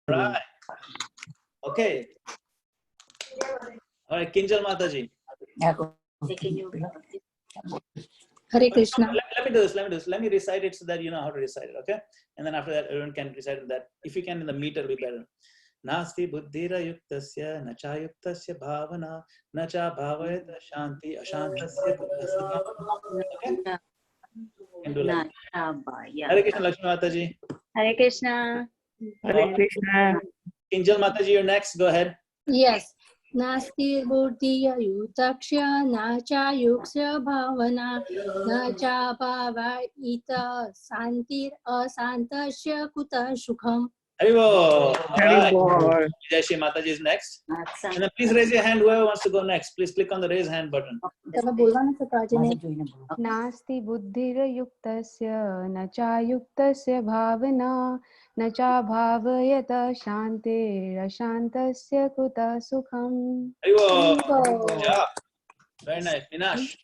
Right. Okay. All right, Kinjal Mataji. Hare Krishna. Let me do this. Let me recite it so that you know how to recite it, okay? And then after that, everyone can recite that. If you can, in the meter, will be better. Nasti buddhira yuktasya nacha yuktasya bhavana nacha bhavayata shanti ashantasya buddhasya. Okay? Can do like Hare Krishna, Lakshmi Mataji. Hare Krishna. Hare Krishna. Kinjal Mataji, you're next. Go ahead. Yes. Nasti buddhiya yutaksya nacha yuksya bhavana nacha bhavaita santir asantasya kuta sukham. Haribo. Haribol. Jai Mataji is next. And then please raise your hand, whoever wants to go next. Please click on the raise hand button. नास्ति बुद्धिर्युक्तस्य न चायुक्तस्य भावना न चाभावयत शान्तिरशान्तस्य कुतः सुखम्. Haribo. Good job. Very nice. Minash.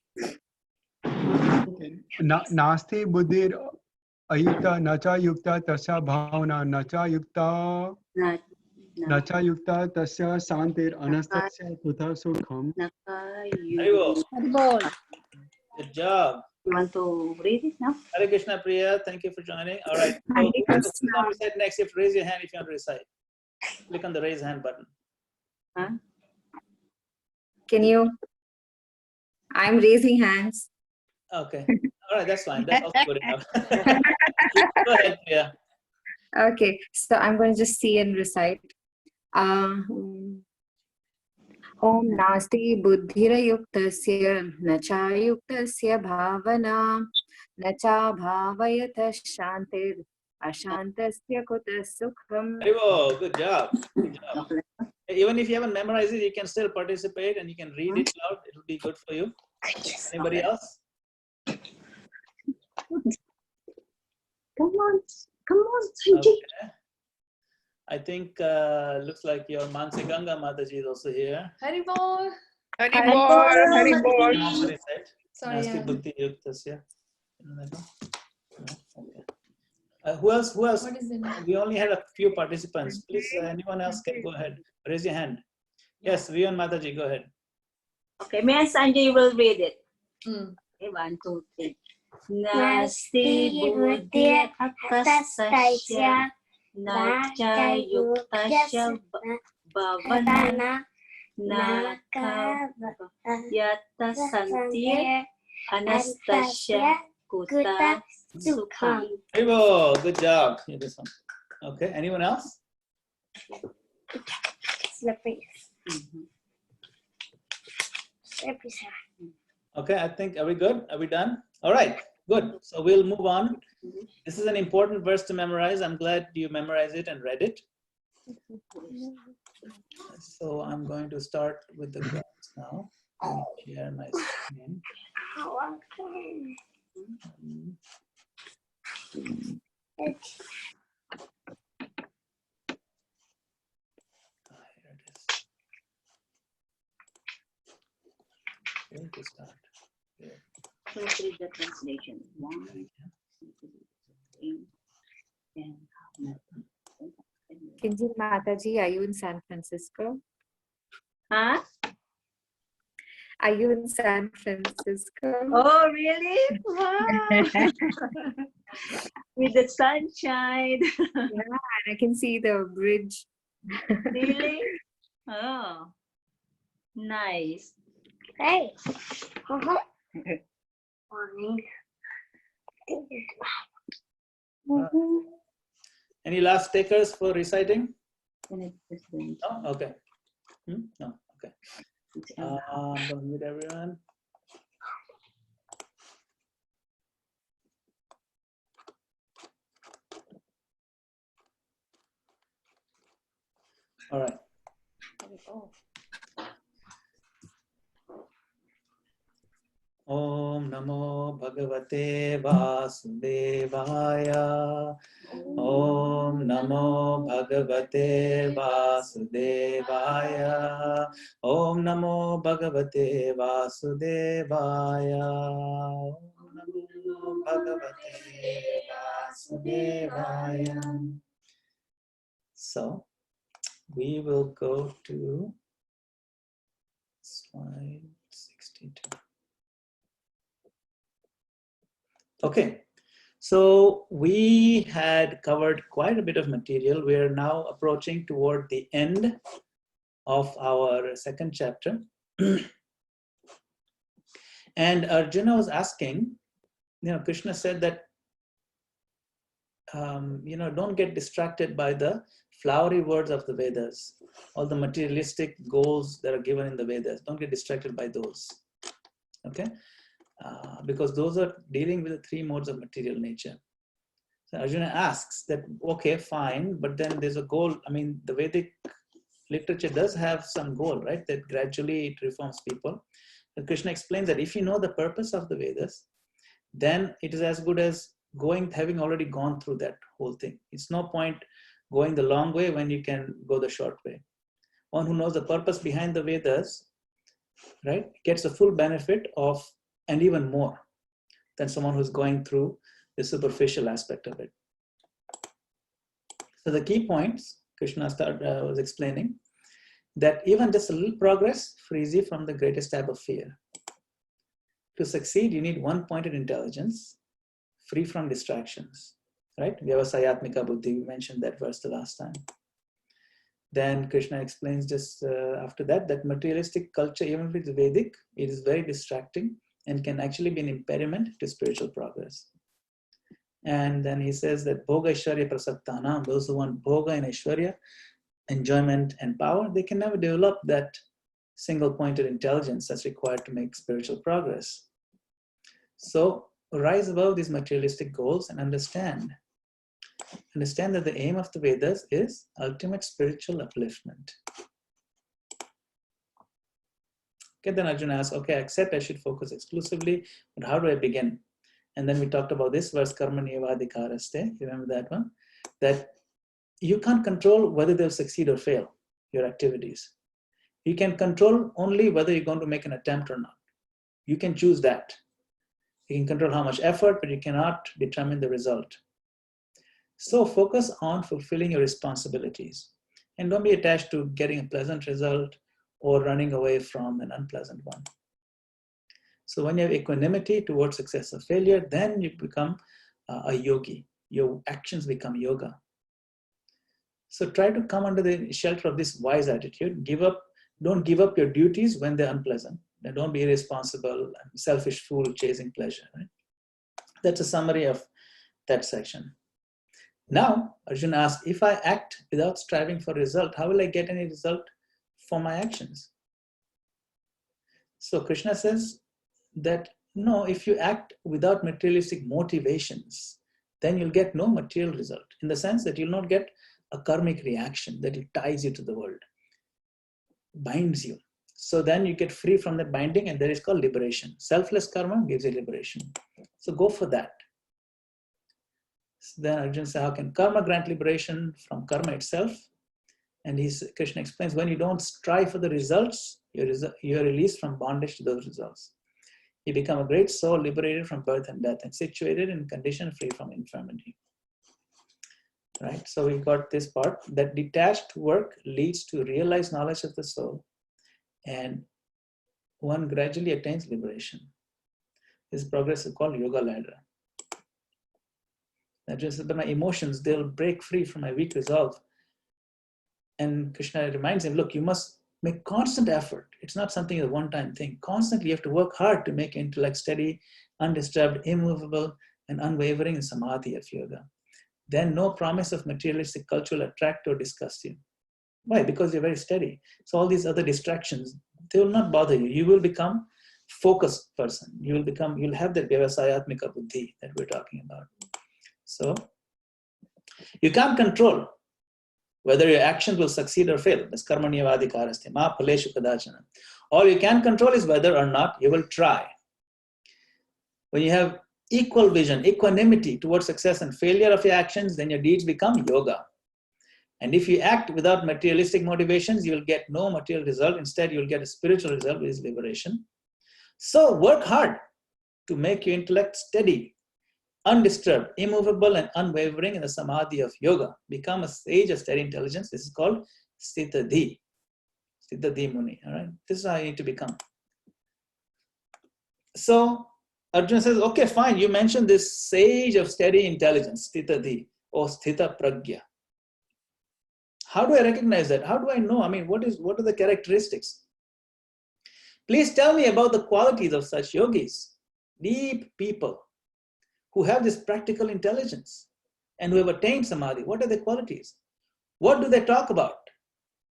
नास्ति बुद्धिर अयुक्ता नचा युक्ता तस्या भावना नचा युक्ता तस्या शांतिर अनस्तस्य कुतः सुखम. Haribo. Good job. You want to read it now? Hare Krishna Priya, thank you for joining. All right. So who wants to recite next? You have to raise your hand if you want to recite. Click on the raise hand button. Huh? Can you? I'm raising hands. Okay. All right, that's fine. That's also good enough. Go ahead, Priya. Okay, so I'm going to just see and recite. Om nasti buddhira yuktasya nacha yuktasya bhavana nacha bhavayata shantir ashantasya kuta sukham. Haribo, good job. Good job. Even if you haven't memorized it, you can still participate and you can read it loud. It will be good for you. Anybody else? Come on, Okay. I think looks like your Mansi Ganga Mataji is also here. Haribol. Haribol. Sorry. Nasti buddhi yuktasya. Okay. Who else? What is it? We only had a few participants. Please, anyone else can go ahead. Raise your hand. Yes, Vion Mataji, go ahead. Okay, me and Sanjay will read it. Okay, 1, 2, 3. Nasti buddhi akastasya nacha yuktasya bhavana naka yata santir anastasya kuta sukham. Haribo, good job. Yeah, this one. Okay, anyone else? Okay, I think, are we good? Are we done? All right, good. So we'll move on. This is an important verse to memorize. I'm glad you memorized it and read it. So I'm going to start with the graphs now. Let me share my screen. Here it is. Where to start? Here. Let's read the translation. 1, 2, 3, 10. Kinjal Mataji, are you in San Francisco? Huh? Are you in San Francisco? Oh, really? Wow. With the sunshine. Yeah, and I can see the bridge. Really? Oh, nice. Hey. Any last takers for reciting? No? Okay. No, okay. I'm going to mute everyone. All right. Om Namo Bhagavate Vasudevaya. Om Namo Bhagavate Vasudevaya. Om Namo Bhagavate Vasudevaya. Om Namo Bhagavate Vasudevaya. So, we will go to slide 62. Okay, so we had covered quite a bit of material. We are now approaching toward the end of our second chapter. And Arjuna was asking, Krishna said that, don't get distracted by the flowery words of the Vedas, all the materialistic goals that are given in the Vedas. Don't get distracted by those, okay? Because those are dealing with the three modes of material nature. So Arjuna asks that, okay, fine, but then there's a goal. I mean, the Vedic literature does have some goal, right? That gradually it reforms people. And Krishna explains that if you know the purpose of the Vedas, then it is as good as having already gone through that whole thing. It's no point going the long way when you can go the short way. One who knows the purpose behind the Vedas, right, gets the full benefit of, and even more than someone who's going through the superficial aspect of it. So the key points Krishna was explaining, that even just a little progress frees you from the greatest type of fear. To succeed, you need one-pointed intelligence, free from distractions, right? Vyavasayatmika buddhi, we mentioned that verse the last time. Then Krishna explains just after that materialistic culture, even if it's Vedic, it is very distracting and can actually be an impediment to spiritual progress. And then he says that bhoga aishwarya prasaktanam, those who want bhoga and aishwarya, enjoyment and power, they can never develop that single-pointed intelligence that's required to make spiritual progress. So rise above these materialistic goals and understand that the aim of the Vedas is ultimate spiritual upliftment. Okay, then Arjuna asks, okay, I accept I should focus exclusively, but how do I begin? And then we talked about this verse, karmaniyevadhikaraste, you remember that one? That you can't control whether they'll succeed or fail, your activities. You can control only whether you're going to make an attempt or not. You can choose that. You can control how much effort, but you cannot determine the result. So focus on fulfilling your responsibilities. And don't be attached to getting a pleasant result or running away from an unpleasant one. So when you have equanimity towards success or failure, then you become a yogi. Your actions become yoga. So try to come under the shelter of this wise attitude. Don't give up your duties when they're unpleasant. And don't be irresponsible, selfish fool chasing pleasure. Right? That's a summary of that section. Now, Arjuna asks, if I act without striving for result, how will I get any result for my actions? So Krishna says that, no, if you act without materialistic motivations, then you'll get no material result, in the sense that you'll not get a karmic reaction that ties you to the world, binds you. So then you get free from that binding, and that is called liberation. Selfless karma gives you liberation. So go for that. So then Arjuna says, how can karma grant liberation from karma itself? And Krishna explains, when you don't strive for the results, you're released from bondage to those results. You become a great soul liberated from birth and death and situated in condition free from infirmity. Right? So we got this part, that detached work leads to realized knowledge of the soul, and one gradually attains liberation. This progress is called yoga ladder. That just that my emotions, they'll break free from my weak resolve. And Krishna reminds him, look, you must make constant effort. It's not something a one-time thing. Constantly you have to work hard to make intellect steady, undisturbed, immovable, and unwavering in samadhi of yoga. Then no promise of materialistic culture will attract or disgust you. Why? Because you're very steady. So all these other distractions, they will not bother you. You will become focused person. You'll have that vyavasayatmika buddhi that we're talking about. So you can't control whether your actions will succeed or fail. That's karmaniyevadhikaraste, ma phaleshu kadachana. All you can control is whether or not you will try. When you have equal vision, equanimity towards success and failure of your actions, then your deeds become yoga. And if you act without materialistic motivations, you will get no material result. Instead, you'll get a spiritual result, which is liberation. So work hard to make your intellect steady, undisturbed, immovable, and unwavering in the samadhi of yoga. Become a sage of steady intelligence. This is called Sthitadhi. Sthitadhi Muni. All right. This is how you need to become. So Arjuna says, okay, fine. You mentioned this sage of steady intelligence, Sthitadhi or Sthita Pragya. How do I recognize that? How do I know? I mean, what are the characteristics? Please tell me about the qualities of such yogis, deep people who have this practical intelligence and who have attained samadhi. What are their qualities? What do they talk about?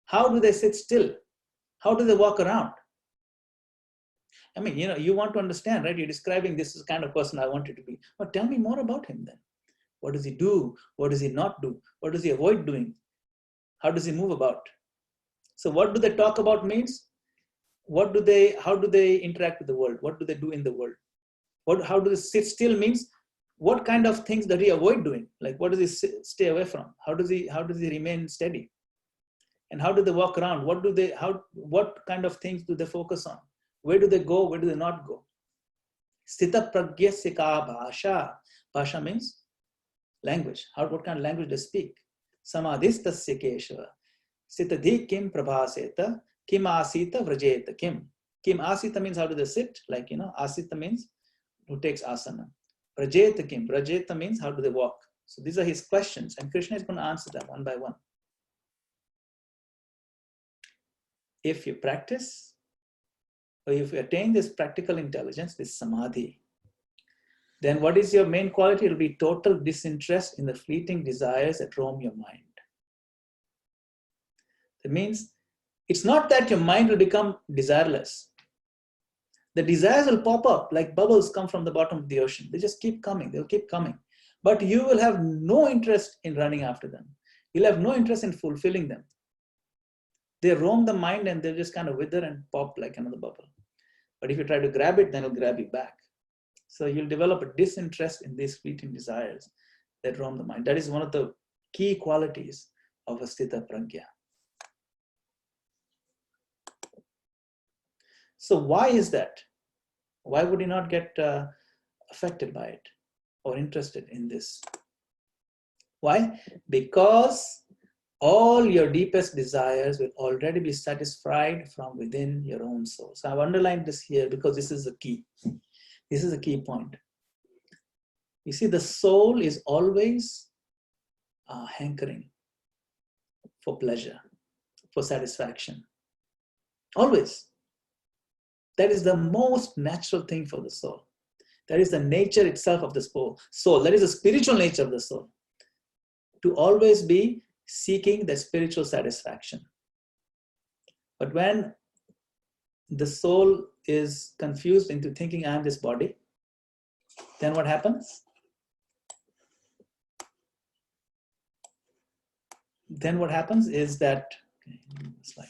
How do they sit still? How do they walk around? I mean, you want to understand, right? You're describing this is the kind of person I wanted to be. But tell me more about him then. What does he do? What does he not do? What does he avoid doing? How does he move about? So what do they talk about means? How do they interact with the world? What do they do in the world? How do they sit still means? What kind of things does he avoid doing? Like what does he stay away from? How does he remain steady? And how do they walk around? What kind of things do they focus on? Where do they go? Where do they not go? Sthita pragyasya ka bhasha. Bhasha means language. What kind of language they speak? Samadhistasya keshava. Sthitadhi kim prabhaseta. Kim asita vrajeta kim. Kim asita means how do they sit? Like, asita means who takes asana. Vrajeta kim. Vrajeta means how do they walk? So these are his questions. And Krishna is going to answer them one by one. If you practice, or if you attain this practical intelligence, this samadhi, then what is your main quality? It will be total disinterest in the fleeting desires that roam your mind. That means it's not that your mind will become desireless. The desires will pop up like bubbles come from the bottom of the ocean. They just keep coming. They'll keep coming. But you will have no interest in running after them. You'll have no interest in fulfilling them. They roam the mind and they'll just kind of wither and pop like another bubble. But if you try to grab it, then it'll grab you back. So you'll develop a disinterest in these fleeting desires that roam the mind. That is one of the key qualities of a sthita pragya. So why is that? Why would he not get affected by it or interested in this? Why? Because all your deepest desires will already be satisfied from within your own soul. So I've underlined this here because this is the key. This is a key point. You see, the soul is always hankering for pleasure, for satisfaction. Always. That is the most natural thing for the soul. That is the nature itself of the soul. That is the spiritual nature of the soul. To always be seeking the spiritual satisfaction. But when the soul is confused into thinking I am this body, then what happens? Then what happens is that, slide,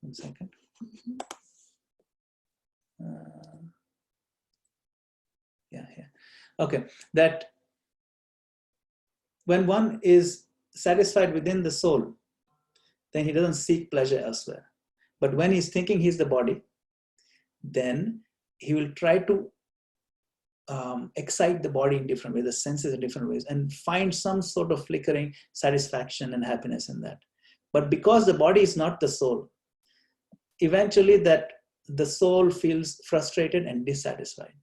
1 second. Okay, that when one is satisfied within the soul, then he doesn't seek pleasure elsewhere. But when he's thinking he's the body, then he will try to excite the body in different ways, the senses in different ways, and find some sort of flickering satisfaction and happiness in that. But because the body is not the soul, eventually that the soul feels frustrated and dissatisfied.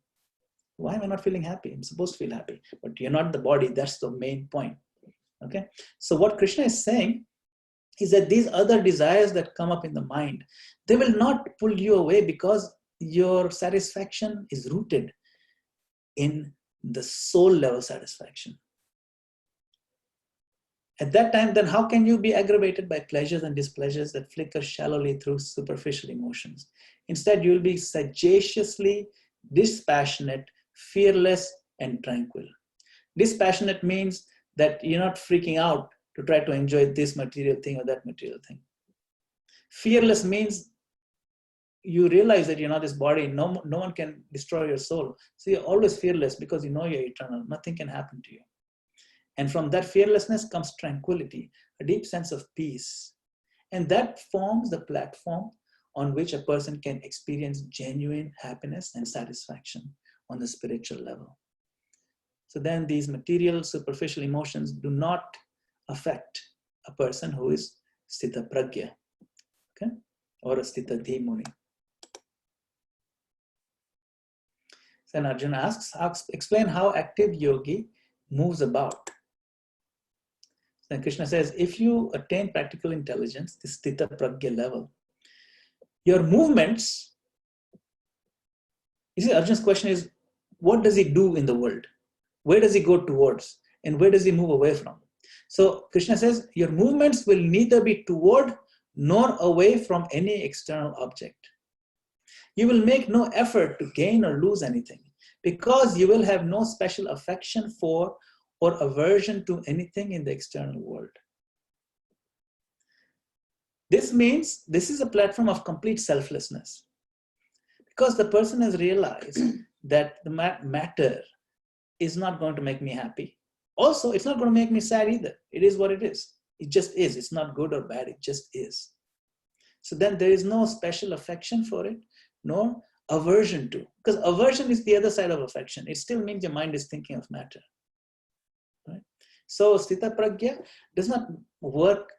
Why am I not feeling happy? I'm supposed to feel happy, but you're not the body. That's the main point. Okay. So what Krishna is saying is that these other desires that come up in the mind, they will not pull you away because your satisfaction is rooted in the soul level satisfaction. At that time, then how can you be aggravated by pleasures and displeasures that flicker shallowly through superficial emotions? Instead, you will be sagaciously dispassionate, fearless, and tranquil. Dispassionate means that you're not freaking out to try to enjoy this material thing or that material thing. Fearless means you realize that you're not this body. No one can destroy your soul. So you're always fearless because you know you're eternal. Nothing can happen to you. And from that fearlessness comes tranquility, a deep sense of peace. And that forms the platform on which a person can experience genuine happiness and satisfaction on the spiritual level. So then these material, superficial emotions do not affect a person who is Sthita Pragya, okay, or a Sthita Dhimuni. Then Arjuna asks, explain how active yogi moves about. Then Krishna says, if you attain practical intelligence, the Sthita Pragya level, your movements, you see, Arjuna's question is, what does he do in the world? Where does he go towards? And where does he move away from? So Krishna says, your movements will neither be toward nor away from any external object. You will make no effort to gain or lose anything, because you will have no special affection for or aversion to anything in the external world. This means this is a platform of complete selflessness, because the person has realized that the matter is not going to make me happy. Also, it's not going to make me sad either. It is what it is. It just is. It's not good or bad. It just is. So then there is no special affection for it, nor aversion to. Because aversion is the other side of affection. It still means your mind is thinking of matter. Right? So Sthita Pragya does not work,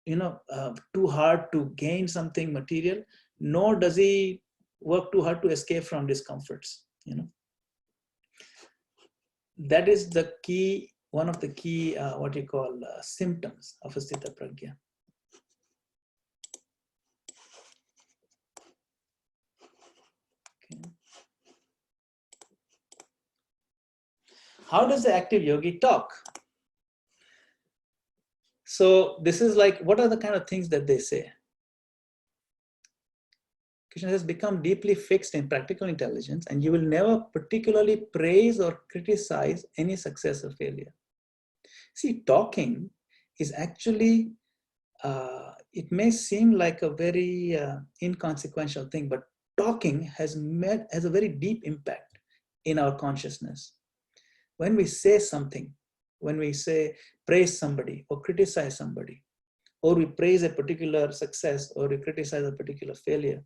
too hard to gain something material, nor does he work too hard to escape from discomforts. That is the key, one of the key, symptoms of a Sthita Pragya. Okay. How does the active yogi talk? So this is like, what are the kind of things that they say? Krishna says, become deeply fixed in practical intelligence, and you will never particularly praise or criticize any success or failure. See, talking is actually, it may seem like a very inconsequential thing, but talking has a very deep impact in our consciousness. When we say something, when we say praise somebody or criticize somebody, or we praise a particular success or we criticize a particular failure,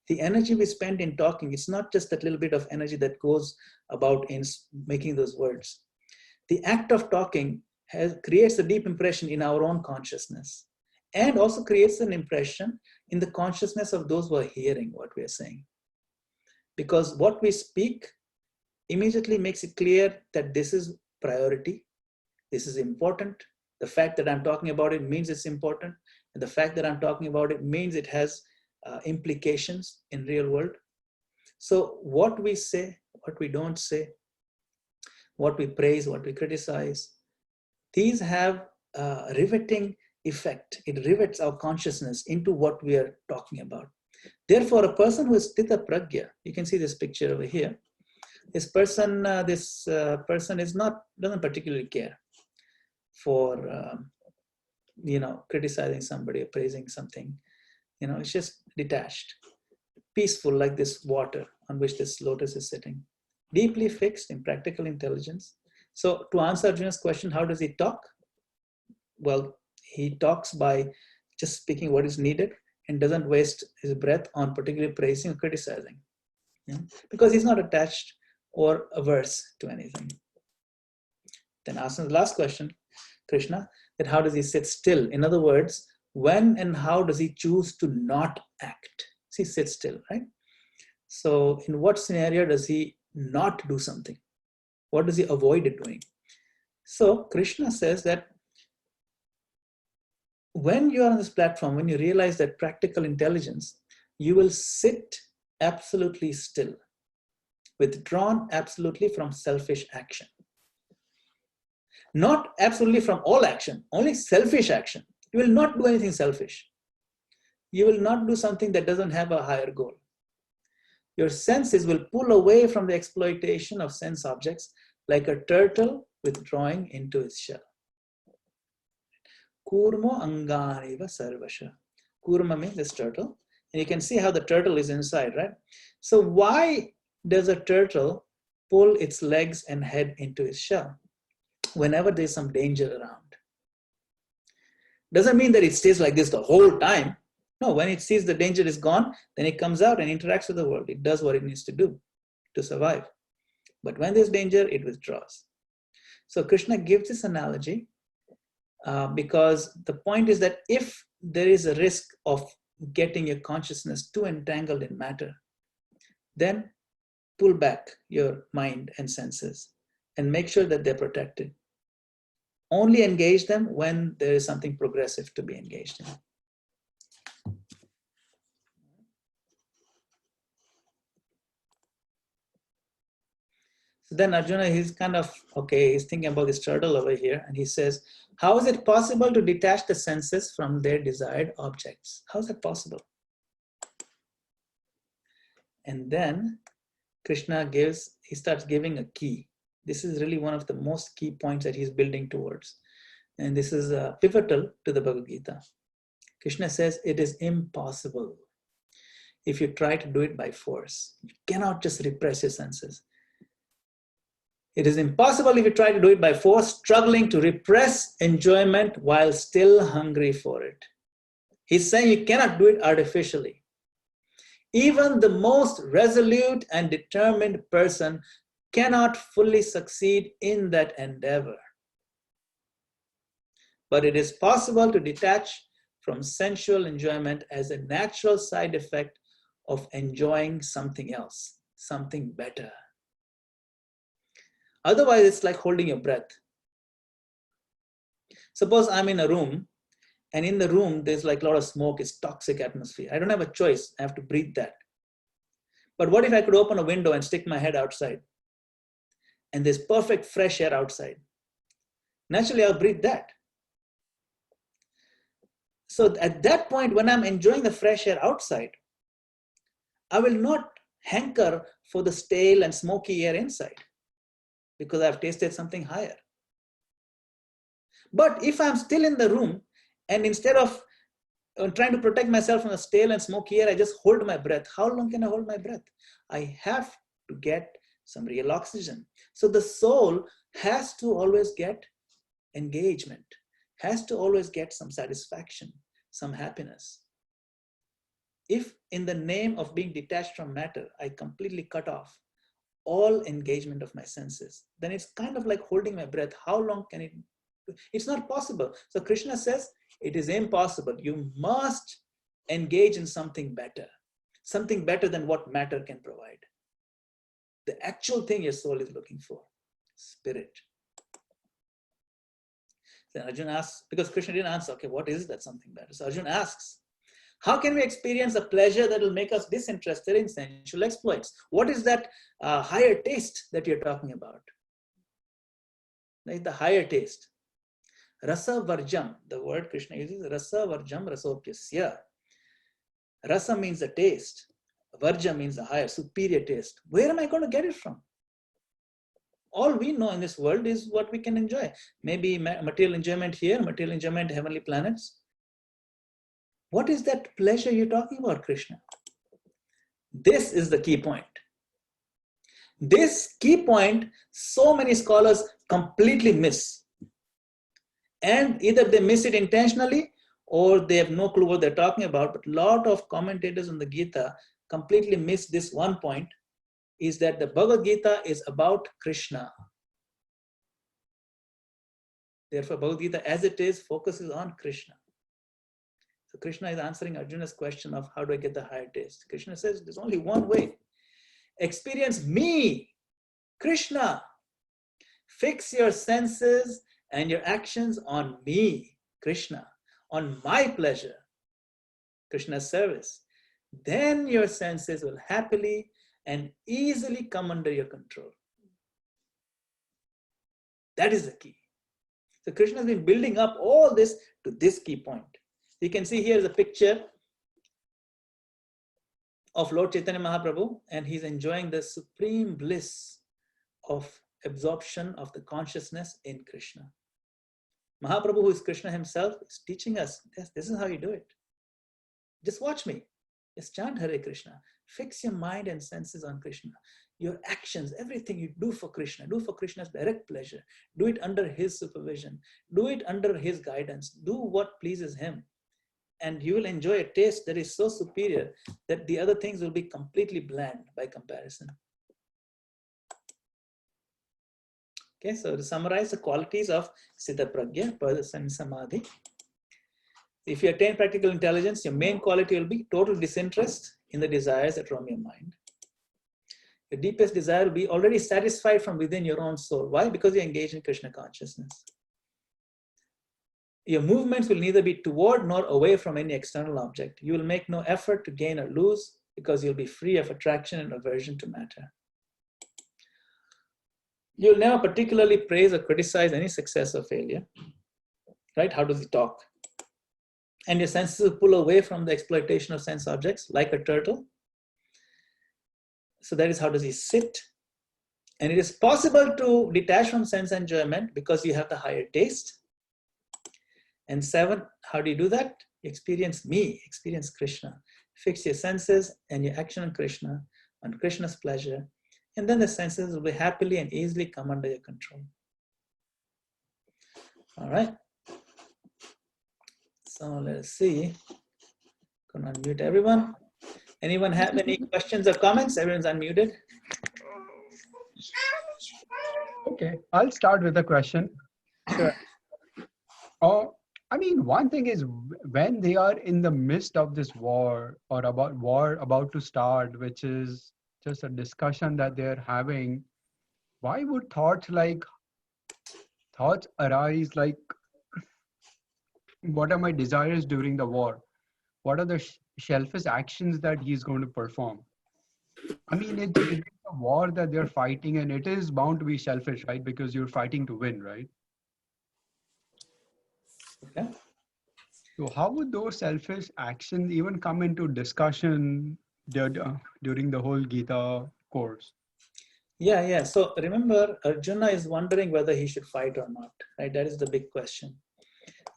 the energy we spend in talking, it's not just that little bit of energy that goes about in making those words. The act of talking creates a deep impression in our own consciousness, and also creates an impression in the consciousness of those who are hearing what we are saying. Because what we speak immediately makes it clear that this is priority, this is important. The fact that I'm talking about it means it's important, and the fact that I'm talking about it means it has implications in real world. So what we say, what we don't say, what we praise, what we criticize, these have a riveting effect. It rivets our consciousness into what we are talking about. Therefore, a person who is Sthita Pragya, you can see this picture over here. This person doesn't particularly care for criticizing somebody or praising something. It's just detached, peaceful, like this water on which this lotus is sitting, deeply fixed in practical intelligence. So to answer Arjuna's question, how does he talk? Well, he talks by just speaking what is needed and doesn't waste his breath on particularly praising or criticizing, because he's not attached or averse to anything. Then asking the last question, Krishna, that how does he sit still? In other words, when and how does he choose to not act? See, sit still, right? So in what scenario does he not do something? What does he avoid doing? So Krishna says that when you are on this platform, when you realize that practical intelligence, you will sit absolutely still, withdrawn absolutely from selfish action. Not absolutely from all action, only selfish action. You will not do anything selfish. You will not do something that doesn't have a higher goal. Your senses will pull away from the exploitation of sense objects like a turtle withdrawing into its shell. Kurmo anganiva sarvasha. Kurma means this turtle. And you can see how the turtle is inside, right? So why does a turtle pull its legs and head into its shell whenever there's some danger around? Doesn't mean that it stays like this the whole time. No, when it sees the danger is gone, then it comes out and interacts with the world. It does what it needs to do to survive. But when there's danger, it withdraws. So Krishna gives this analogy because the point is that if there is a risk of getting your consciousness too entangled in matter, then pull back your mind and senses and make sure that they're protected. Only engage them when there is something progressive to be engaged in. So then Arjuna, he's kind of, okay, he's thinking about this turtle over here, and he says, how is it possible to detach the senses from their desired objects? How is that possible? And then Krishna he starts giving a key. This is really one of the most key points that he's building towards. And this is pivotal to the Bhagavad Gita. Krishna says it is impossible if you try to do it by force. You cannot just repress your senses. It is impossible if you try to do it by force, struggling to repress enjoyment while still hungry for it. He's saying you cannot do it artificially. Even the most resolute and determined person cannot fully succeed in that endeavor. But it is possible to detach from sensual enjoyment as a natural side effect of enjoying something else, something better. Otherwise, it's like holding your breath. Suppose I'm in a room, and in the room, there's like a lot of smoke, it's toxic atmosphere. I don't have a choice, I have to breathe that. But what if I could open a window and stick my head outside? And there's perfect fresh air outside. Naturally, I'll breathe that. So at that point, when I'm enjoying the fresh air outside, I will not hanker for the stale and smoky air inside, because I've tasted something higher. But if I'm still in the room, and instead of trying to protect myself from the stale and smoky air, I just hold my breath. How long can I hold my breath? I have to get some real oxygen. So the soul has to always get engagement, has to always get some satisfaction, some happiness. If in the name of being detached from matter, I completely cut off all engagement of my senses, then it's kind of like holding my breath. How long can it? It's not possible. So Krishna says it is impossible. You must engage in something better than what matter can provide. The actual thing your soul is looking for, spirit. Then Arjuna asks, because Krishna didn't answer, okay, what is that something better? So Arjuna asks, how can we experience a pleasure that will make us disinterested in sensual exploits? What is that higher taste that you're talking about? Like the higher taste. Rasa varjam, the word Krishna uses, rasa varjam rasopyasya. Rasa means the taste. Varja means the higher, superior taste. Where am I going to get it from? All we know in this world is what we can enjoy. Maybe material enjoyment here, material enjoyment heavenly planets. What is that pleasure you're talking about, Krishna? This is the key point. This key point, so many scholars completely miss. And either they miss it intentionally or they have no clue what they're talking about. But a lot of commentators on the Gita completely miss this one point, is that the Bhagavad Gita is about Krishna. Therefore, Bhagavad Gita as it is focuses on Krishna. So Krishna is answering Arjuna's question of how do I get the higher taste? Krishna says there's only one way. Experience me, Krishna. Fix your senses and your actions on me, Krishna, on my pleasure, Krishna's service. Then your senses will happily and easily come under your control. That is the key. So Krishna has been building up all this to this key point. You can see here is a picture of Lord Chaitanya Mahaprabhu, and he's enjoying the supreme bliss of absorption of the consciousness in Krishna. Mahaprabhu, who is Krishna himself, is teaching us, yes, this is how you do it. Just watch me. Just chant Hare Krishna. Fix your mind and senses on Krishna. Your actions, everything you do for Krishna, do for Krishna's direct pleasure. Do it under his supervision. Do it under his guidance. Do what pleases him. And you will enjoy a taste that is so superior that the other things will be completely bland by comparison. Okay, so to summarize the qualities of Siddha Pragya, Padasana Samadhi. If you attain practical intelligence, your main quality will be total disinterest in the desires that roam your mind. Your deepest desire will be already satisfied from within your own soul. Why? Because you're engaged in Krishna consciousness. Your movements will neither be toward nor away from any external object. You will make no effort to gain or lose because you'll be free of attraction and aversion to matter. You'll never particularly praise or criticize any success or failure. Right? How does he talk? And your senses will pull away from the exploitation of sense objects like a turtle. So that is how does he sit. And it is possible to detach from sense enjoyment because you have the higher taste. And 7, how do you do that? You experience me, experience Krishna. Fix your senses and your action on Krishna's pleasure. And then the senses will be happily and easily come under your control. All right. So let's see. Can unmute everyone. Anyone have any questions or comments? Everyone's unmuted. Okay, I'll start with a question. Sure. I mean, one thing is when they are in the midst of this war or about to start, which is just a discussion that they're having, why would thoughts arise like, what are my desires during the war? What are the selfish actions that he's going to perform? I mean, it's a war that they're fighting, and it is bound to be selfish, right? Because you're fighting to win, right? Okay. So how would those selfish actions even come into discussion during the whole Gita course? Yeah. So remember, Arjuna is wondering whether he should fight or not, right? That is the big question.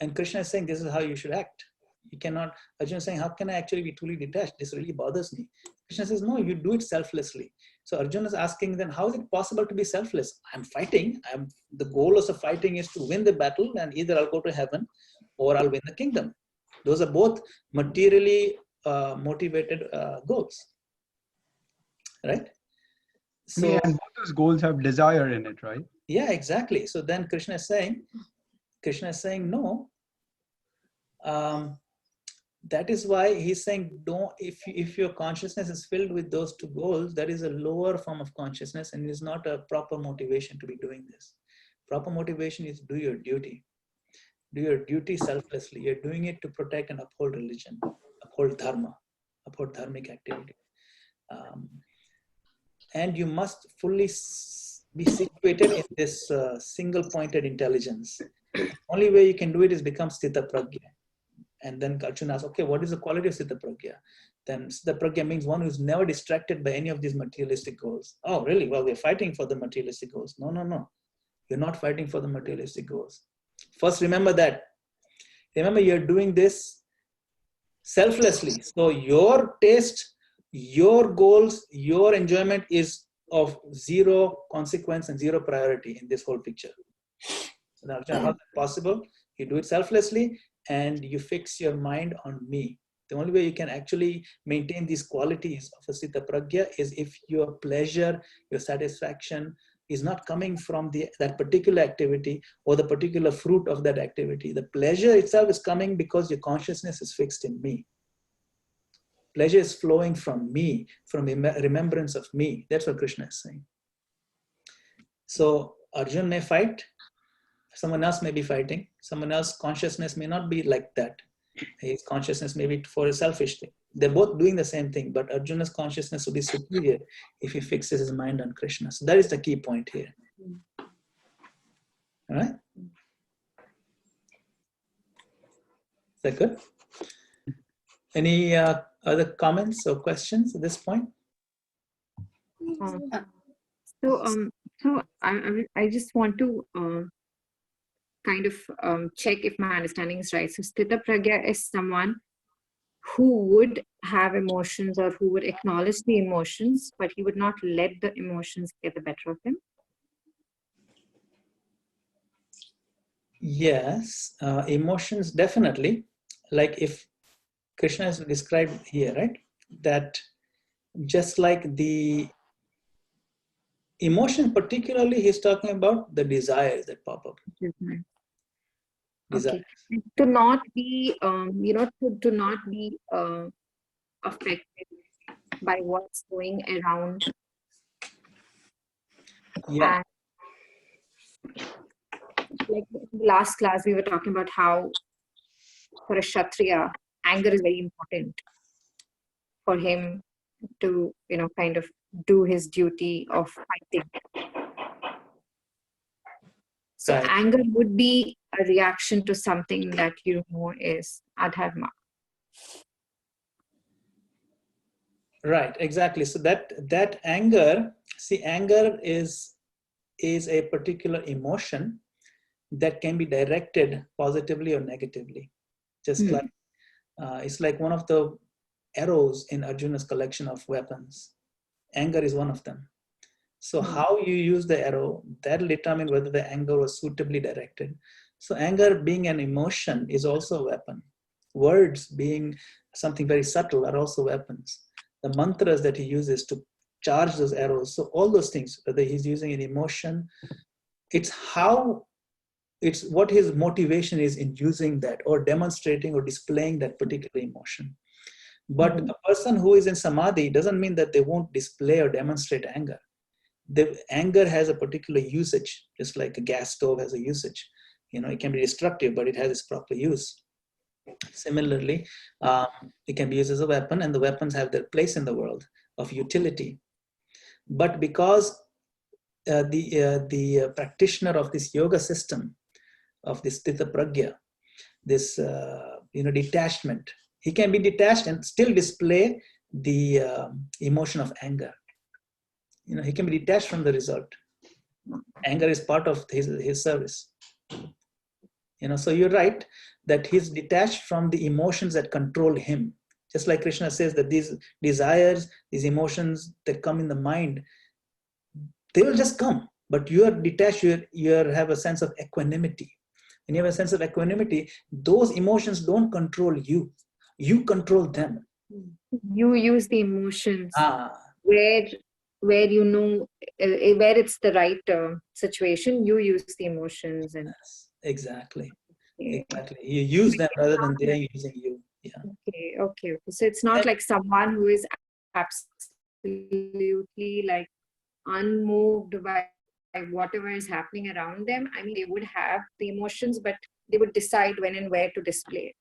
And Krishna is saying, this is how you should act. You cannot, Arjuna is saying, how can I actually be truly detached? This really bothers me. Krishna says, no, you do it selflessly. So Arjuna is asking then, how is it possible to be selfless? I'm fighting. The goal of the fighting is to win the battle, and either I'll go to heaven or I'll win the kingdom. Those are both materially motivated goals, right? So, Yeah, and both those goals have desire in it, right? Yeah, exactly. So then Krishna is saying, no. That is why he's saying, don't. If your consciousness is filled with those two goals, that is a lower form of consciousness, and it is not a proper motivation to be doing this. Proper motivation is do your duty. Do your duty selflessly. You're doing it to protect and uphold religion, uphold dharma, uphold dharmic activity. And you must fully be situated in this single-pointed intelligence. The only way you can do it is become Sthita Pragya. And then Arjuna asks, okay, what is the quality of Sthita Pragya? Then Sthita Pragya means one who's never distracted by any of these materialistic goals. Oh, really? Well, we're fighting for the materialistic goals. No. You're not fighting for the materialistic goals. First, remember that. Remember, you're doing this selflessly. So your taste, your goals, your enjoyment is of zero consequence and zero priority in this whole picture. So now, how is that possible? You do it selflessly and you fix your mind on me. The only way you can actually maintain these qualities of a Sthita Pragya is if your pleasure, your satisfaction is not coming from that particular activity or the particular fruit of that activity. The pleasure itself is coming because your consciousness is fixed in me. Pleasure is flowing from me, from remembrance of me. That's what Krishna is saying. So Arjuna may fight, someone else may be fighting, someone else's consciousness may not be like that. His consciousness may be for a selfish thing. They're both doing the same thing, but Arjuna's consciousness will be superior if he fixes his mind on Krishna. So that is the key point here. All right? Is that good? Any other comments or questions at this point? So I just want to kind of check if my understanding is right. So Sthita Pragya is someone who would have emotions or who would acknowledge the emotions, but he would not let the emotions get the better of him. Yes, emotions definitely. Like if Krishna is described here, right? That just like the emotion, particularly, he's talking about the desires that pop up. desire. Okay. To not be, to not be affected by what's going around. Yeah. And like in the last class, we were talking about how for a Kshatriya, anger is very important for him to, kind of do his duty of fighting. So Right. anger would be a reaction to something that is adharma. Right, exactly. So that anger, see, anger is a particular emotion that can be directed positively or negatively. Just like it's like one of the arrows in Arjuna's collection of weapons. Anger is one of them. So how you use the arrow, that'll determine whether the anger was suitably directed. So anger being an emotion is also a weapon. Words being something very subtle are also weapons. The mantras that he uses to charge those arrows, so all those things, whether he's using an emotion, it's what his motivation is in using that or demonstrating or displaying that particular emotion. But a person who is in samadhi doesn't mean that they won't display or demonstrate anger. The anger has a particular usage, just like a gas stove has a usage. It can be destructive, but it has its proper use. Similarly, it can be used as a weapon, and the weapons have their place in the world of utility. But because the practitioner of this yoga system, of this Sthita Pragya, this detachment, he can be detached and still display the emotion of anger. He can be detached from the result. Anger is part of his service. So you're right that he's detached from the emotions that control him. Just like Krishna says that these desires, these emotions that come in the mind, they will just come. But you are detached, you have a sense of equanimity. When you have a sense of equanimity, those emotions don't control you. You control them. You use the emotions where where it's the right situation. You use the emotions and yes, exactly. You use them rather than they're using you. Yeah. Okay. So it's not like someone who is absolutely like unmoved by whatever is happening around them. I mean, they would have the emotions, but they would decide when and where to display it.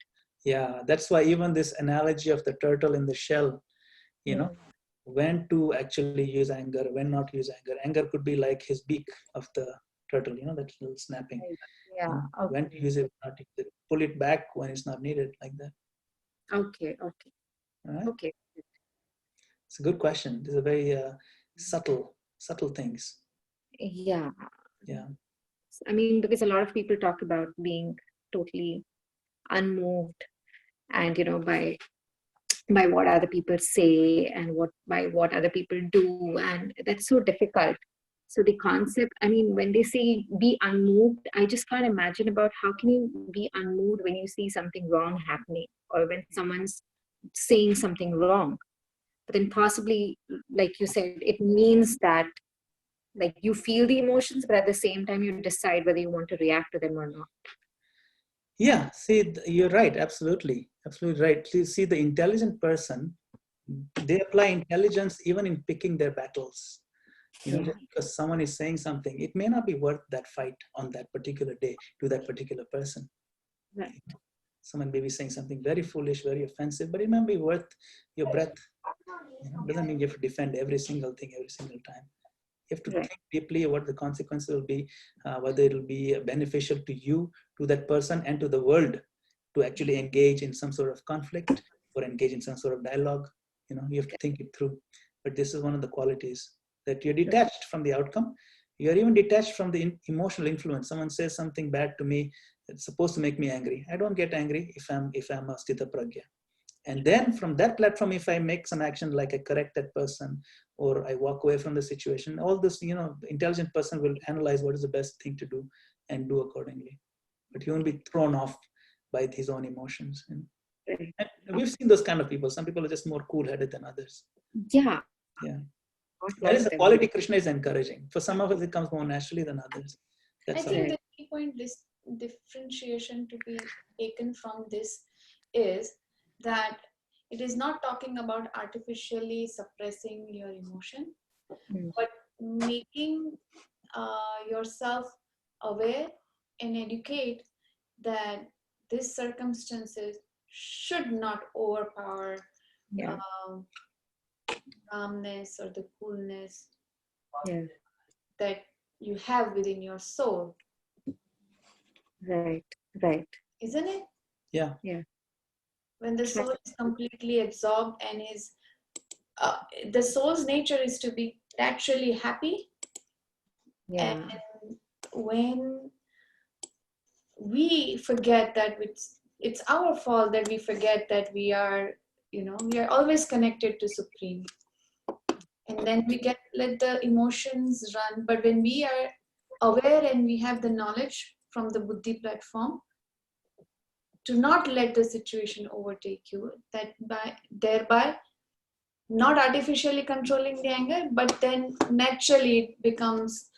Yeah, that's why even this analogy of the turtle in the shell, when to actually use anger, when not to use anger. Anger could be like his beak of the turtle, that little snapping. Yeah. When to use it, not to use it. Pull it back when it's not needed, like that. Okay. Right? Okay. It's a good question. These are very subtle things. Yeah. Yeah. I mean, because a lot of people talk about being totally unmoved and, by what other people say and by what other people do. And that's so difficult. So the concept, I mean, when they say be unmoved, I just can't imagine about how can you be unmoved when you see something wrong happening or when someone's saying something wrong. But then possibly, like you said, it means that like you feel the emotions, but at the same time you decide whether you want to react to them or not. Yeah, see, you're right. Absolutely right. See, the intelligent person, they apply intelligence even in picking their battles. Just because someone is saying something, it may not be worth that fight on that particular day to that particular person. Right. Someone may be saying something very foolish, very offensive, but it may be worth your breath. Doesn't mean you have to defend every single thing every single time. You have to think deeply what the consequences will be, whether it will be beneficial to you, to that person, and to the world to actually engage in some sort of conflict or engage in some sort of dialogue. You have to think it through. But this is one of the qualities that you're detached from the outcome. You're even detached from the emotional influence. Someone says something bad to me, it's supposed to make me angry. I don't get angry if I'm a Sthita Pragya. And then from that platform, if I make some action like I correct that person or I walk away from the situation, all this, the intelligent person will analyze what is the best thing to do and do accordingly. But he won't be thrown off by his own emotions. And we've seen those kind of people. Some people are just more cool-headed than others. Yeah. That is a quality Krishna is encouraging. For some of us, it comes more naturally than others. That's I think the key point differentiation to be taken from this is that it is not talking about artificially suppressing your emotion, but making yourself aware and educate that these circumstances should not overpower Yeah. calmness or the coolness Yeah. that you have within your soul. Right. Right. Isn't it? Yeah. Yeah. When the soul is completely absorbed and is the soul's nature is to be naturally happy. Yeah. And when we forget that it's our fault that we forget that we are always connected to Supreme, and then we let the emotions run. But when we are aware and we have the knowledge from the Buddhi platform to not let the situation overtake you, that thereby not artificially controlling the anger, but then naturally it becomes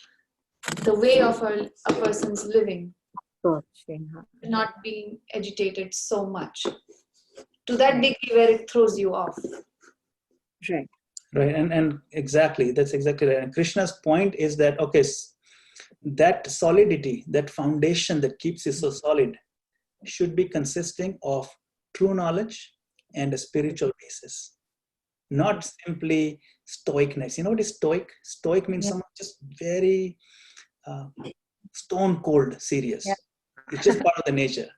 the way of a person's living, not being agitated so much to that degree where it throws you off. Right. Right, and exactly, that's exactly right. And Krishna's point is that, okay, that solidity, that foundation that keeps you so solid should be consisting of true knowledge and a spiritual basis, not simply stoicness. You know what is stoic? Stoic means someone just very stone cold serious. It's just part of the nature.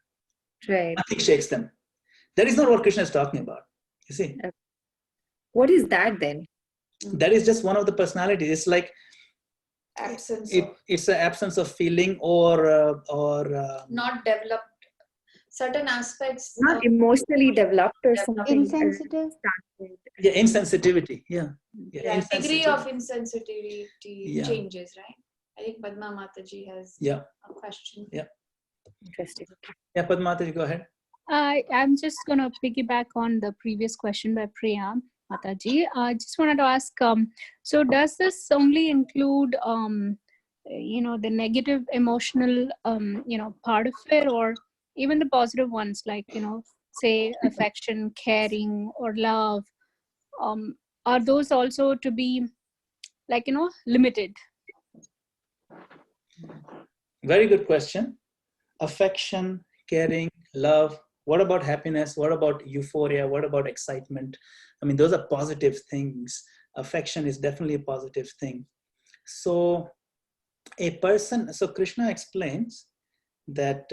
Right. Nothing shakes them. That is not what Krishna is talking about. You see, what is that then? that is just one of the personalities. It's like absence. It's an absence of feeling or not developed. Certain aspects. Not emotionally developed or something. Insensitive. Yeah, insensitivity. Yeah. Degree of insensitivity changes, right? I think Padma Mataji has a question. Yeah. Interesting. Yeah, Padma Mataji, go ahead. I'm just going to piggyback on the previous question by Priya Mataji. I just wanted to ask, so does this only include, the negative emotional, part of it, or even the positive ones, like, say affection, caring, or love? Are those also to be, like, limited? Very good question. Affection, caring, love. What about happiness? What about euphoria? What about excitement? I mean, those are positive things. Affection is definitely a positive thing. So so Krishna explains that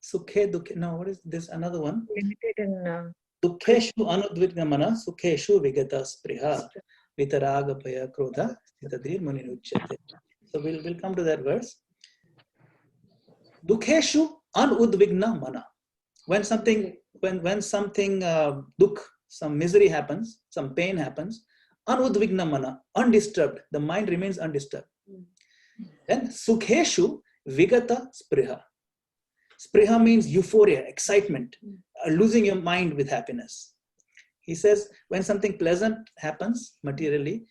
sukhe dukhe, no, what is this? Another one? Limited in Dukheshu anudvignamana, sukheshu vigata spriha, vitaraga bhaya krodha, sthitadir muniruchyate. So we'll come to that verse. Dukheshu anudvigna mana. When something dukh, some misery happens, some pain happens, anudvigna mana, undisturbed, the mind remains undisturbed. Then sukheshu vigata spriha. Spriha means euphoria, excitement, losing your mind with happiness. He says when something pleasant happens materially,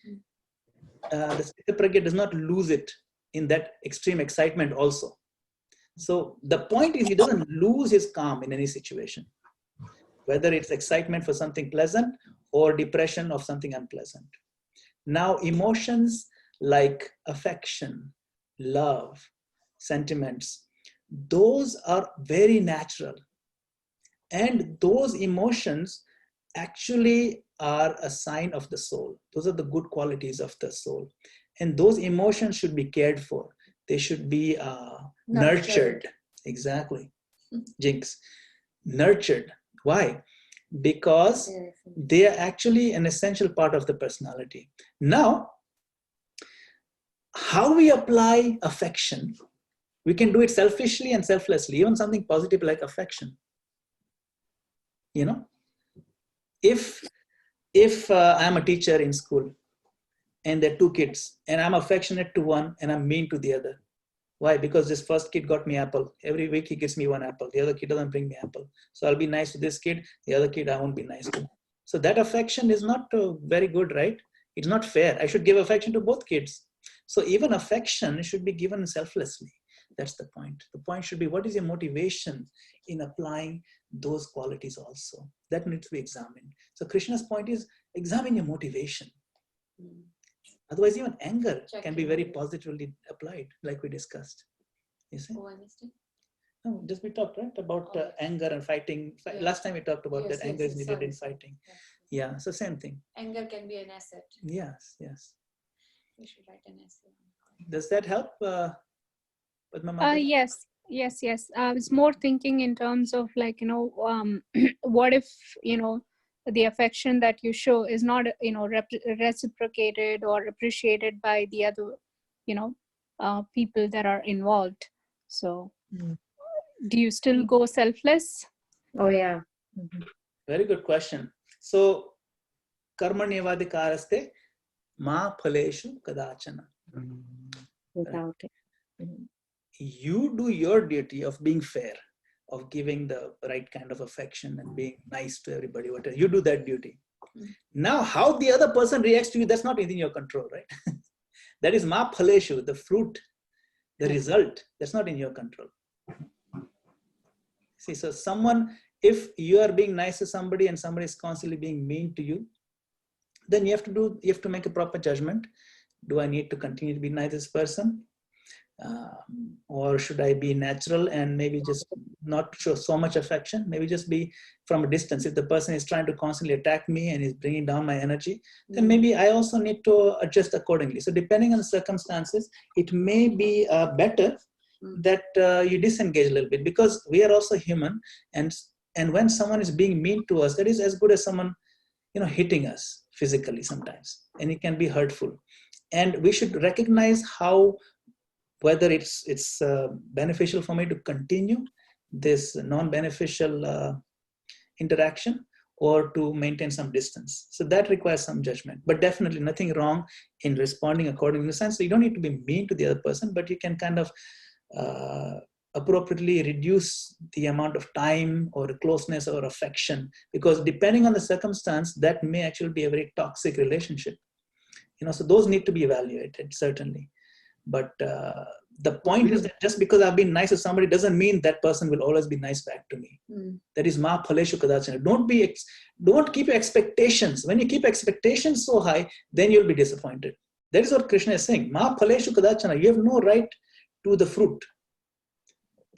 the Sthita Pragya does not lose it in that extreme excitement also. So the point is he doesn't lose his calm in any situation, whether it's excitement for something pleasant or depression of something unpleasant. Now emotions like affection, love, sentiments, those are very natural. And those emotions actually are a sign of the soul. Those are the good qualities of the soul. And those emotions should be cared for. They should be nurtured. Exactly. Jinx. Nurtured. Why? Because they are actually an essential part of the personality. Now, how we apply affection, we can do it selfishly and selflessly, even something positive like affection. If I'm a teacher in school and there are two kids and I'm affectionate to one and I'm mean to the other. Why? Because this first kid got me apple. Every week he gives me one apple. The other kid doesn't bring me apple. So I'll be nice to this kid. The other kid I won't be nice to. So that affection is not very good, right? It's not fair. I should give affection to both kids. So even affection should be given selflessly. That's the point. The point should be, what is your motivation in applying those qualities also? That needs to be examined. So Krishna's point is, examine your motivation. Otherwise, even anger can be very positively applied, like we discussed. You see? Oh, I missed it. No, just we talked, right, about Oh. anger and fighting. Yeah. Last time we talked about Yes, that anger yes, is yes, needed sorry, in sorry. fighting. Yeah. Yeah, so same thing. Anger can be an asset. Yes, yes. We should write an essay. Does that help, Padma Mataji? Yes. I was more thinking in terms of like, what if, the affection that you show is not, reciprocated or appreciated by the other, people that are involved. So do you still go selfless? Oh yeah. Very good question. So, karmanyavadikaraste ma phaleshu kadachana. Without it. You do your duty of being fair, of giving the right kind of affection and being nice to everybody, whatever. You do that duty. Now, how the other person reacts to you, that's not within your control, right? That is ma phaleshu, the fruit, the result. That's not in your control. See, so if you are being nice to somebody and somebody is constantly being mean to you, then you have to make a proper judgment. Do I need to continue to be nice to this person? Or should I be natural and maybe just not show so much affection? Maybe just be from a distance. If the person is trying to constantly attack me and is bringing down my energy, then maybe I also need to adjust accordingly. So depending on the circumstances, it may be better that you disengage a little bit, because we are also human, and when someone is being mean to us, that is as good as someone hitting us physically sometimes, and it can be hurtful. And we should recognize whether it's beneficial for me to continue this non-beneficial interaction or to maintain some distance. So that requires some judgment, but definitely nothing wrong in responding according to the sense. So you don't need to be mean to the other person, but you can kind of appropriately reduce the amount of time or closeness or affection, because depending on the circumstance, that may actually be a very toxic relationship. So those need to be evaluated, certainly. But the point is that just because I've been nice to somebody doesn't mean that person will always be nice back to me. That is ma phaleshu kadachana. Don't keep your expectations. When you keep expectations so high, then you'll be disappointed. That is what Krishna is saying. Ma phaleshu kadachana. You have no right to the fruit.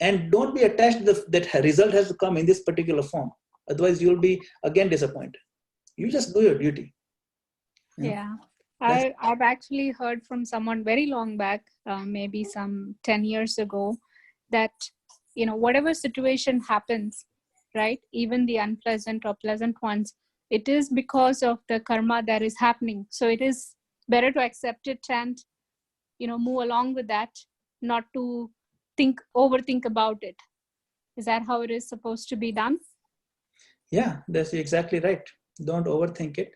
And don't be attached to that result has to come in this particular form. Otherwise, you'll be again disappointed. You just do your duty. Yeah. I've actually heard from someone very long back, maybe some 10 years ago, that, whatever situation happens, right, even the unpleasant or pleasant ones, it is because of the karma that is happening. So it is better to accept it and, move along with that, not to overthink about it. Is that how it is supposed to be done? Yeah, that's exactly right. Don't overthink it.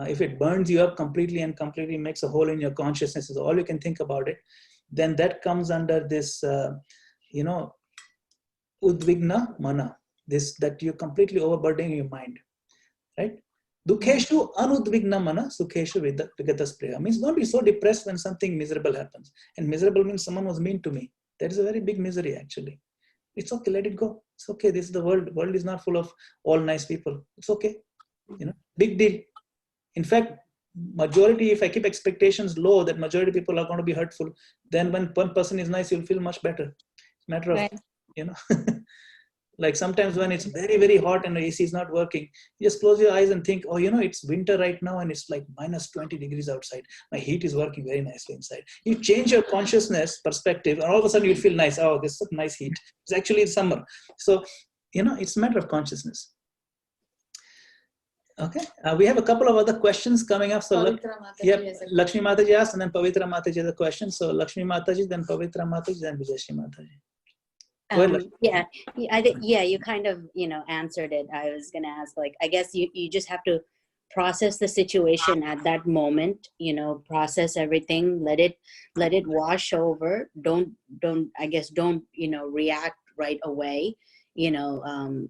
If it burns you up completely and completely makes a hole in your consciousness, is all you can think about it, then that comes under this, udvigna mana, that you're completely overburdening your mind, right? Dukheshu anudvigna mana, sukheshu vigataspreya. Means don't be so depressed when something miserable happens. And miserable means someone was mean to me. That is a very big misery, actually. It's okay, let it go. It's okay. This is the world. The world is not full of all nice people. It's okay. Big deal. In fact, majority, if I keep expectations low, that majority of people are going to be hurtful, then when one person is nice, you'll feel much better. It's a matter of, Right. like sometimes when it's very, very hot and the AC is not working, you just close your eyes and think, oh, it's winter right now and it's like minus 20 degrees outside. My heat is working very nicely inside. You change your consciousness perspective and all of a sudden you feel nice. Oh, this is a nice heat. It's actually summer. So, it's a matter of consciousness. Okay, we have a couple of other questions coming up. So, Lakshmi Mataji asked, and then Pavitra Mataji has a question. So, Lakshmi Mataji, then Pavitra Mataji, then Vijayashri Mataji. Go ahead, Lakshmi. I think you kind of answered it. I was gonna ask, I guess you just have to process the situation at that moment. Process everything. Let it wash over. Don't react right away.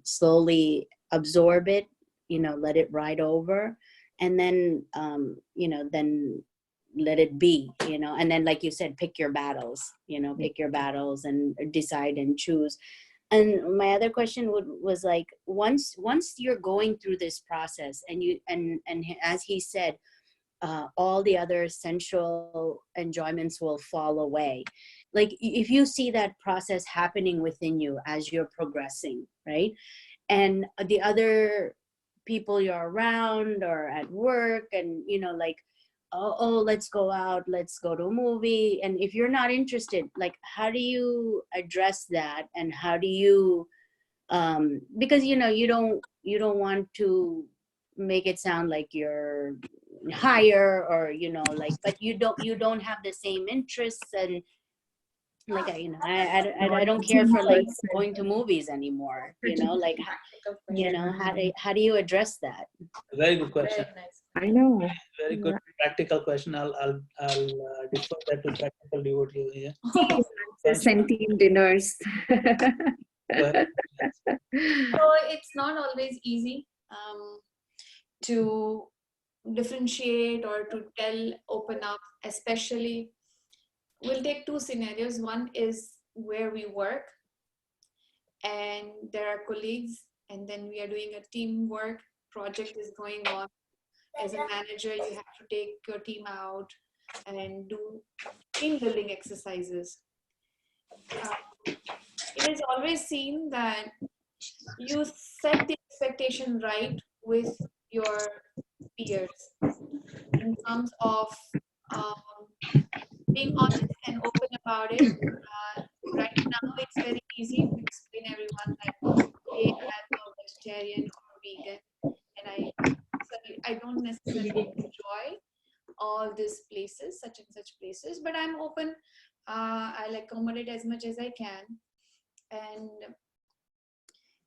Slowly absorb it. Let it ride over, and then then let it be, you know. And then, like you said, pick your battles, you know, pick your battles and decide and choose. And my other question was like, once you're going through this process, and you and as he said, all the other sensual enjoyments will fall away. Like, if you see that process happening within you as you're progressing, right? And the other people you're around or at work, and, you know, like, oh, let's go out, let's go to a movie. And if you're not interested, like, how do you address that? And how do you, because, you know, you don't want to make it sound like you're higher, or, you know, like, but you don't have the same interests. And like, I don't care for like going to movies anymore, you know, like, you know, how do you address that? Very good question. I know. Very good practical question. I'll defer that to practical devotee here. Centene dinners. Go ahead. So it's not always easy to differentiate or to open up, especially. We'll take two scenarios. One is where we work and there are colleagues, and then we are doing a teamwork project is going on. As a manager, you have to take your team out and do team building exercises. It is always seen that you set the expectation right with your peers in terms of being honest and open about it. Right now, it's very easy to explain everyone that, hey, I'm a vegetarian or vegan, and I don't necessarily enjoy all these places, such and such places, but I'm open. I'll accommodate as much as I can. And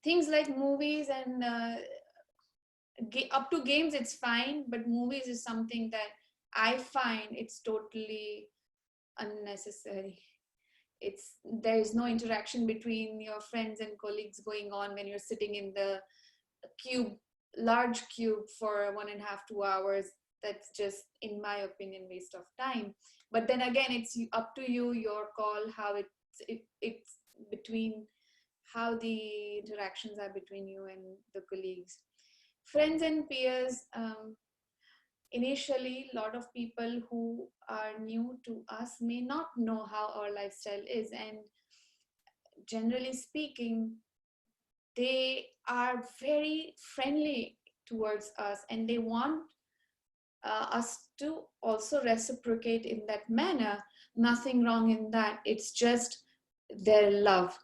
things like movies and up to games, it's fine, but movies is something that I find it's totally unnecessary. There is no interaction between your friends and colleagues going on when you're sitting in the large cube for 1.5 to 2 hours. That's just, in my opinion, waste of time. But then again, it's up to you, your call, how it's between, how the interactions are between you and the colleagues. Friends and peers, initially, a lot of people who are new to us may not know how our lifestyle is. And generally speaking, they are very friendly towards us, and they want us to also reciprocate in that manner. Nothing wrong in that. It's just their love.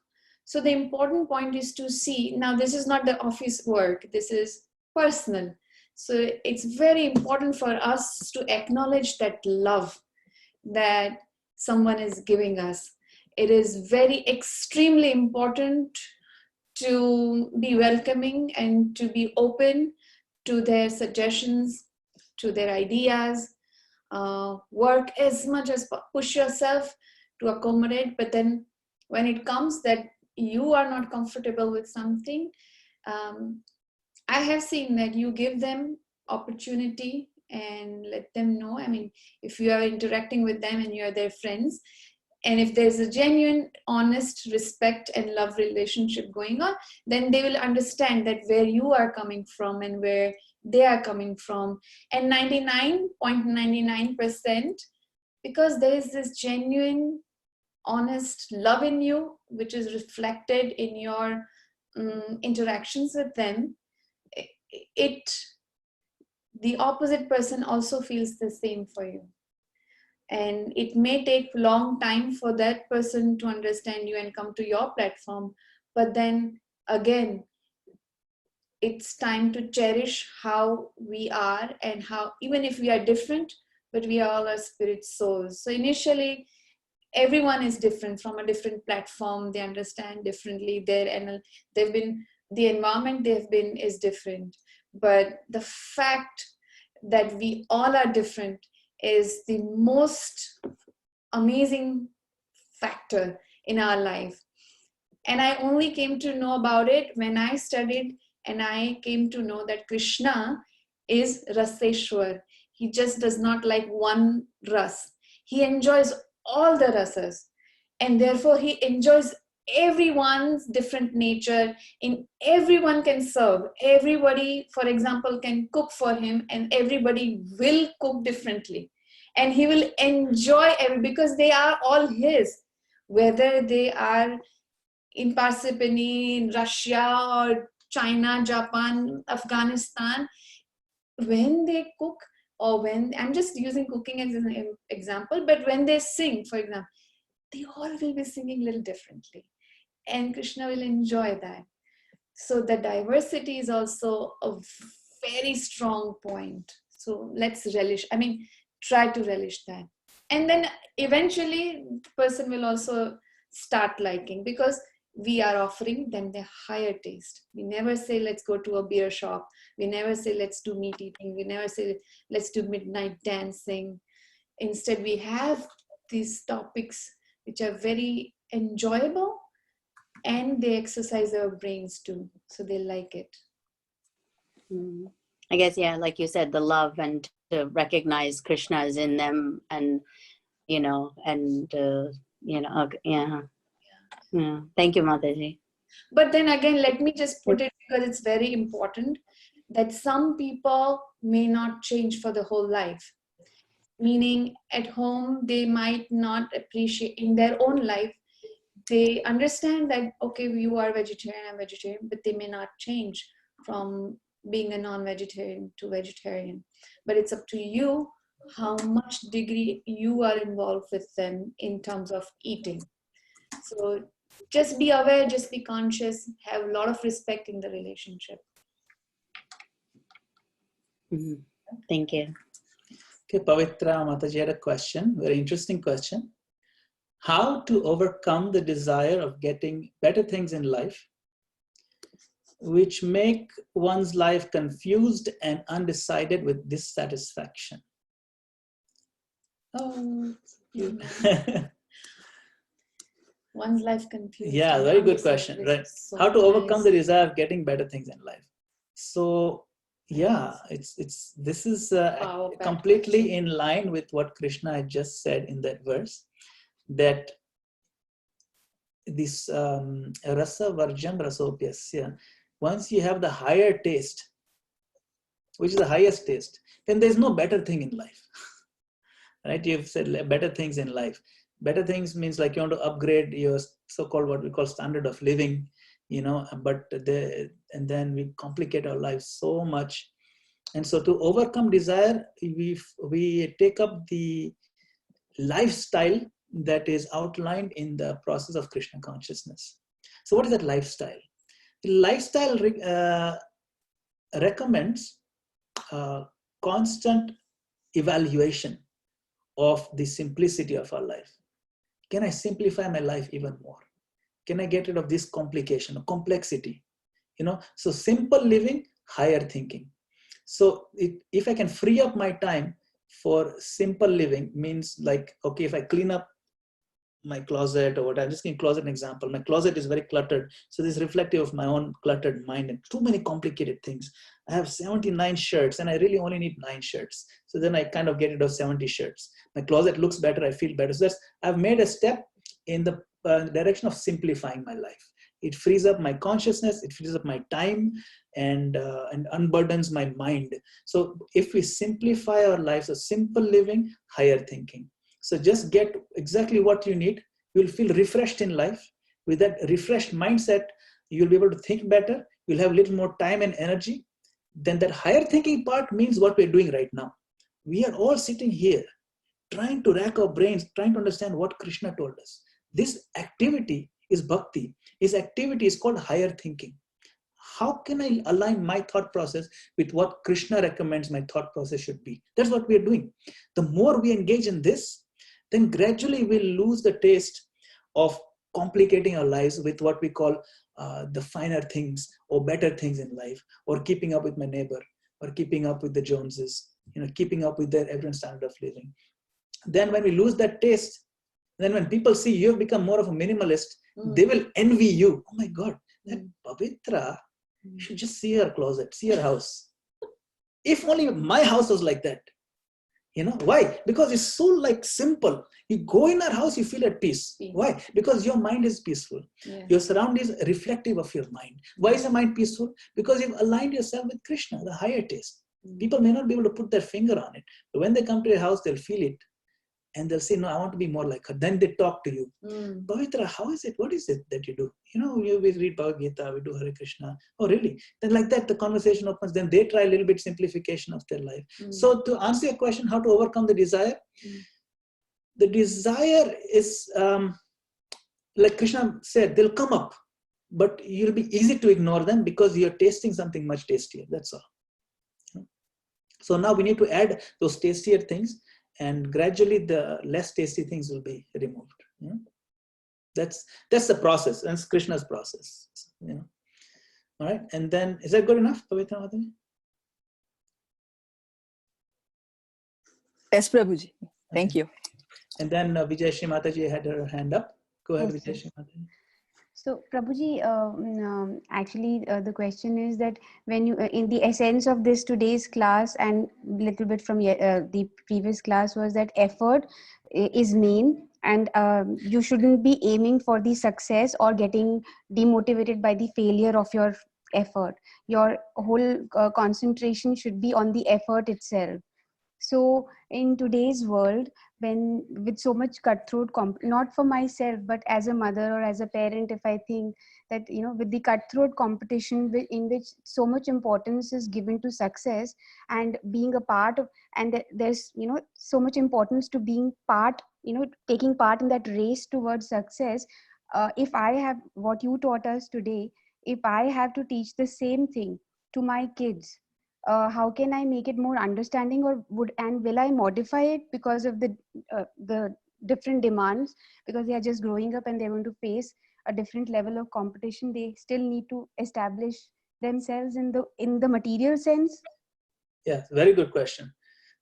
So the important point is to see, now this is not the office work, this is personal. So it's very important for us to acknowledge that love that someone is giving us. It is very extremely important to be welcoming and to be open to their suggestions, to their ideas. Work as much as push yourself to accommodate, but then when it comes that you are not comfortable with something, I have seen that you give them opportunity and let them know. I mean, if you are interacting with them and you are their friends, and if there's a genuine, honest respect and love relationship going on, then they will understand that where you are coming from and where they are coming from. And 99.99%, because there is this genuine, honest love in you, which is reflected in your interactions with them, the opposite person also feels the same for you. And it may take a long time for that person to understand you and come to your platform. But then again, it's time to cherish how we are, and how, even if we are different, but we are all our spirit souls. So initially, everyone is different from a different platform. They understand differently. The environment they've been is different. But the fact that we all are different is the most amazing factor in our life. And I only came to know about it when I studied, and I came to know that Krishna is Raseshwar. He just does not like one ras. He enjoys all the rasas, and therefore he enjoys everyone's different nature. In everyone can serve. Everybody, for example, can cook for him, and everybody will cook differently. And he will enjoy because they are all his, whether they are in Parsippany, in Russia or China, Japan, Afghanistan. When they cook, or when, I'm just using cooking as an example, but when they sing, for example, they all will be singing a little differently. And Krishna will enjoy that. So the diversity is also a very strong point. So let's relish, try to relish that. And then eventually the person will also start liking, because we are offering them the higher taste. We never say, let's go to a beer shop. We never say, let's do meat eating. We never say, let's do midnight dancing. Instead, we have these topics which are very enjoyable, and they exercise our brains too. So they like it. I guess, yeah, like you said, the love and to recognize Krishna is in them, and, yeah. Thank you, Mataji. But then again, let me just put it, because it's very important, that some people may not change for the whole life. Meaning at home, they might not appreciate in their own life. They understand that, okay, you are vegetarian, I'm vegetarian, but they may not change from being a non-vegetarian to vegetarian. But it's up to you how much degree you are involved with them in terms of eating. So just be aware, just be conscious, have a lot of respect in the relationship. Thank you. Okay, Pavitra Mataji had a question, very interesting question. How to overcome the desire of getting better things in life, which make one's life confused and undecided with dissatisfaction? Oh, one's life confused. Yeah, very good question, right? So How to overcome nice. the desire of getting better things in life. So yeah, this is completely in line with what Krishna had just said in that verse, that this rasa varjam rasopyasya, once you have the higher taste, which is the highest taste, then there's no better thing in life. Right? You've said better things in life. Better things means like you want to upgrade your so-called what we call standard of living, but and then we complicate our lives so much. And so to overcome desire, we take up the lifestyle that is outlined in the process of Krishna consciousness. So what is that lifestyle? The lifestyle recommends constant evaluation of the simplicity of our life. Can I simplify my life even more? Can I get rid of this complication or complexity? So simple living, higher thinking. So if I can free up my time for simple living, means like, okay, if I clean up my closet or what, I'm just going to closet an example. My closet is very cluttered. So this is reflective of my own cluttered mind and too many complicated things. I have 79 shirts and I really only need 9 shirts. So then I kind of get rid of 70 shirts. My closet looks better. I feel better. So I've made a step in the direction of simplifying my life. It frees up my consciousness. It frees up my time and unburdens my mind. So if we simplify our lives, a simple living, higher thinking. So just get exactly what you need. You'll feel refreshed in life. With that refreshed mindset, you'll be able to think better. You'll have a little more time and energy. Then that higher thinking part means what we're doing right now. We are all sitting here trying to rack our brains, trying to understand what Krishna told us. This activity is bhakti. His activity is called higher thinking. How can I align my thought process with what Krishna recommends my thought process should be? That's what we are doing. The more we engage in this, then gradually we'll lose the taste of complicating our lives with what we call the finer things or better things in life, or keeping up with my neighbor, or keeping up with the Joneses, keeping up with their everyone's standard of living. Then when we lose that taste, then when people see you have become more of a minimalist, they will envy you. Oh my God, that Pavitra, you should just see her closet, see her house. If only my house was like that. You know why? Because it's so like simple. You go in our house, you feel at peace. Peace. Why? Because your mind is peaceful. Yeah. Your surroundings is reflective of your mind. Why is your mind peaceful? Because you've aligned yourself with Krishna, the higher taste. People may not be able to put their finger on it, but when they come to your house, they'll feel it. And they'll say, no, I want to be more like her. Then they talk to you. Pavitra, how is it? What is it that you do? You know, we read Bhagavad Gita, we do Hare Krishna. Oh, really? Then like that, the conversation opens. Then they try a little bit simplification of their life. So to answer your question, how to overcome the desire? The desire is, like Krishna said, they'll come up. But you'll be easy to ignore them because you're tasting something much tastier. That's all. So now we need to add those tastier things. And gradually the less tasty things will be removed. You know? That's the process. That's Krishna's process. You know? All right. And then, is that good enough, Pavitra Mataji? Yes, Prabhuji. Thank you. And then Vijayashri Mataji had her hand up. Go ahead, Yes, Vijayashri Mataji. So, Prabhuji, actually, the question is that when you, in the essence of this today's class and little bit from the previous class was that effort is main, and you shouldn't be aiming for the success or getting demotivated by the failure of your effort. Your whole concentration should be on the effort itself. So in today's world, when with so much cutthroat, not for myself, but as a mother or as a parent, if I think that, you know, with the cutthroat competition in which so much importance is given to success and being a part of, and there's, you know, so much importance to being part, you know, taking part in that race towards success. If I have what you taught us today, if I have to teach the same thing to my kids, how can I make it more understanding, or will I modify it because of the different demands, because they are just growing up and they're going to face a different level of competition? They still need to establish themselves in the material sense. Yeah, very good question.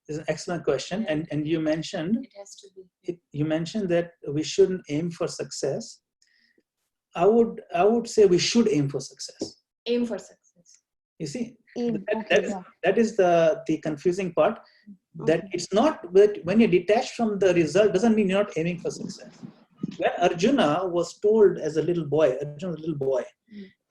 It's an excellent question. And you mentioned It has to be. You mentioned that we shouldn't aim for success. I would say we should aim for success. Aim for success. You see, Okay, that is the confusing part. That it's not that when you're detached from the result doesn't mean you're not aiming for success. When Arjuna was told as a little boy,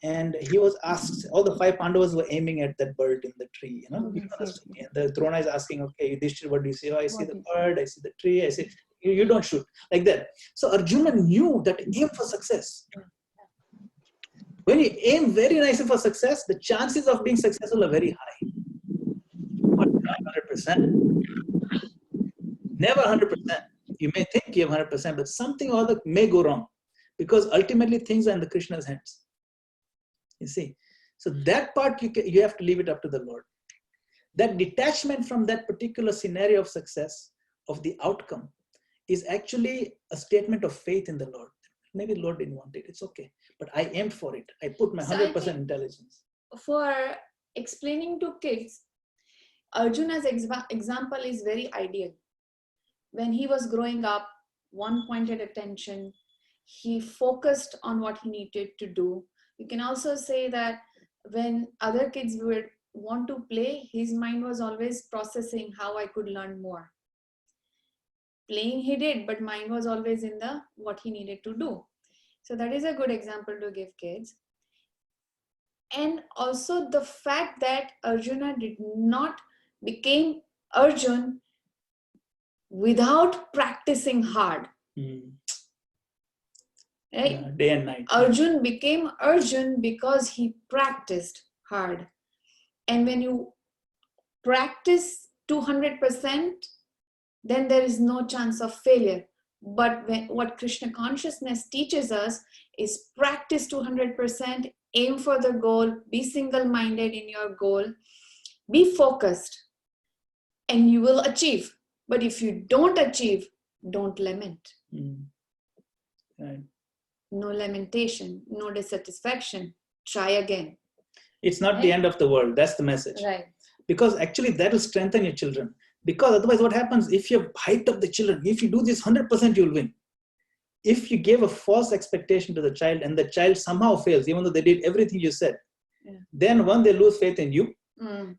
and he was asked, all the 5 Pandavas were aiming at that bird in the tree, you know. And the Drona is asking, okay, Yudhishthira, what do you see? Oh, I see the bird, I see the tree, I see, you don't shoot, like that. So Arjuna knew that aim for success. When you aim very nicely for success, the chances of being successful are very high. But not 100%. Never 100%. You may think you have 100%, but something or other may go wrong, because ultimately things are in the Krishna's hands. You see, so that part you have to leave it up to the Lord. That detachment from that particular scenario of success, of the outcome, is actually a statement of faith in the Lord. Maybe the Lord didn't want it. It's okay, but I aimed for it. I put my 100% intelligence. For explaining to kids, Arjuna's example is very ideal. When he was growing up, one pointed attention, he focused on what he needed to do. You can also say that when other kids would want to play, his mind was always processing how I could learn more. Playing he did, but mind was always in the what he needed to do. So that is a good example to give kids. And also the fact that Arjuna did not become Arjun without practicing hard. Right? Yeah, day and night. Arjun became Arjun because he practiced hard. And when you practice 200%, then there is no chance of failure. But what Krishna consciousness teaches us is practice 200%, aim for the goal, be single-minded in your goal, be focused, and you will achieve. But if you don't achieve, don't lament. Right. No lamentation, no dissatisfaction. Try again. It's not the end of the world. That's the message. Right. Because actually that will strengthen your children. Because otherwise what happens, if you've hyped up the children, if you do this 100%, you'll win. If you give a false expectation to the child and the child somehow fails, even though they did everything you said, then one, they lose faith in you.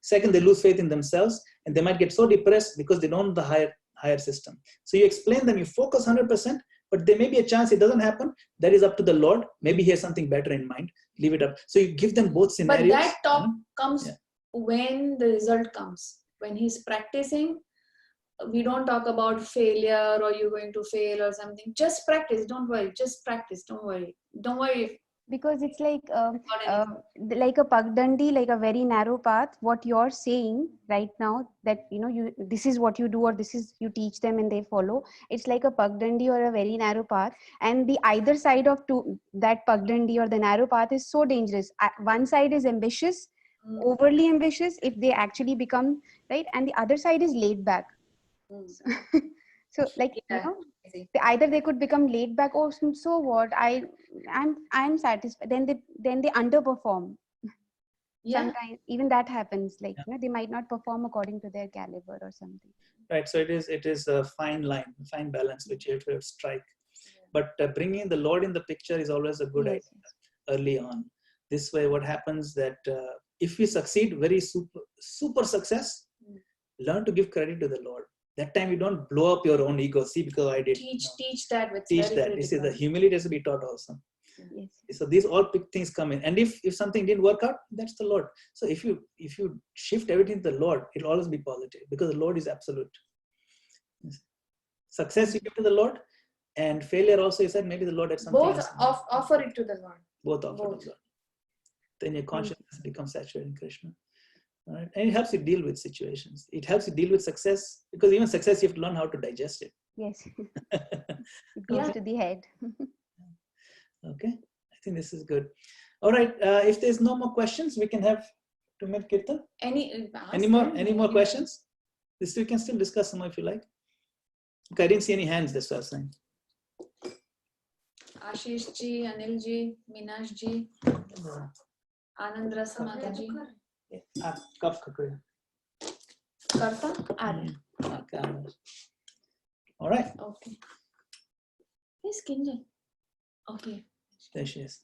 Second, they lose faith in themselves, and they might get so depressed because they don't know the higher system. So you explain them, you focus 100%, but there may be a chance it doesn't happen. That is up to the Lord. Maybe he has something better in mind. Leave it up. So you give them both scenarios. But that talk comes when the result comes. When he's practicing, we don't talk about failure or you're going to fail or something. Just practice. Don't worry. Just practice. Don't worry. Don't worry. Because it's like a pagdandi, like a very narrow path. What you're saying right now, that this is what you do, or this is you teach them and they follow. It's like a pagdandi or a very narrow path, and the either side of that pagdandi or the narrow path is so dangerous. One side is ambitious, overly ambitious, if they actually become right, and the other side is laid back. So either they could become laid back. Oh, so what? I'm satisfied. Then they underperform. Sometimes even that happens. Like they might not perform according to their caliber or something. Right. So it is a fine line, a fine balance which you have to strike. But bringing the Lord in the picture is always a good idea early on. This way, what happens that if we succeed, very super success, learn to give credit to the Lord. That time you don't blow up your own ego. See, because I did. Teach that. Teach that. This is the humility has to be taught also. Yes. So these all big things come in. And if something didn't work out, that's the Lord. So if you shift everything to the Lord, it'll always be positive because the Lord is absolute. Success you give to the Lord, and failure also you said maybe the Lord had something both else. offer it to the Lord. Both offer to the Lord. Then your consciousness becomes saturated in Krishna. All right? And it helps you deal with situations. It helps you deal with success, because even success you have to learn how to digest it. Yes. It goes to the head. Okay. I think this is good. All right. If there's no more questions, we can have 2-minute kirtan. Any more questions? This we can still discuss some more if you like. Okay, I didn't see any hands, that's what I was saying. Ashish ji, Anil ji, Minash ji, Anand Rasa Mata ji. Cup Karta? All right. Okay. Yes, Kinjal. Okay. There she is.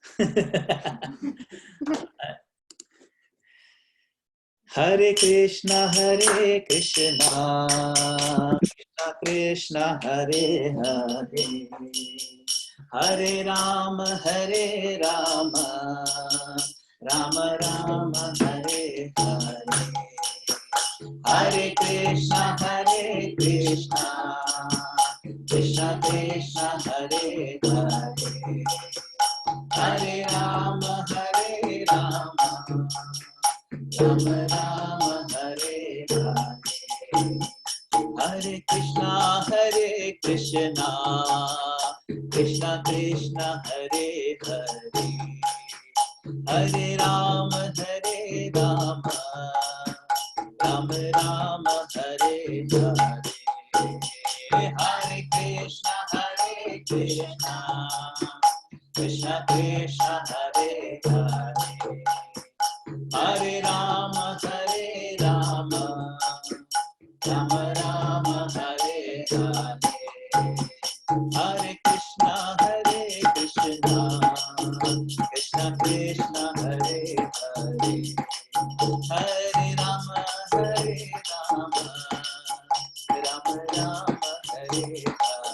Hare Krishna, Hare Krishna, Krishna Krishna, Hare Hare, Hare Rama, Hare Rama, Rama Rama, Hare Hare, Hare Krishna, Hare Krishna, Krishna Krishna, Hare Hare, Hare Rama, Hare Rama, Rama Rama, Hare Hare, Hare Krishna, Hare Krishna, Krishna Krishna, Hare Hare, Hare Rama, Hare Rama, Rama Rama, Hare Hare, Hare Krishna, Hare Krishna, Krishna Krishna, Hare Hare, Hare Rama, Hare Rama, Rama Rama, Hare Hare, Hare Krishna, Hare Krishna, Krishna Krishna, Hare Hare, Hare Rama, Hare Rama, Rama Rama, Hare Hare,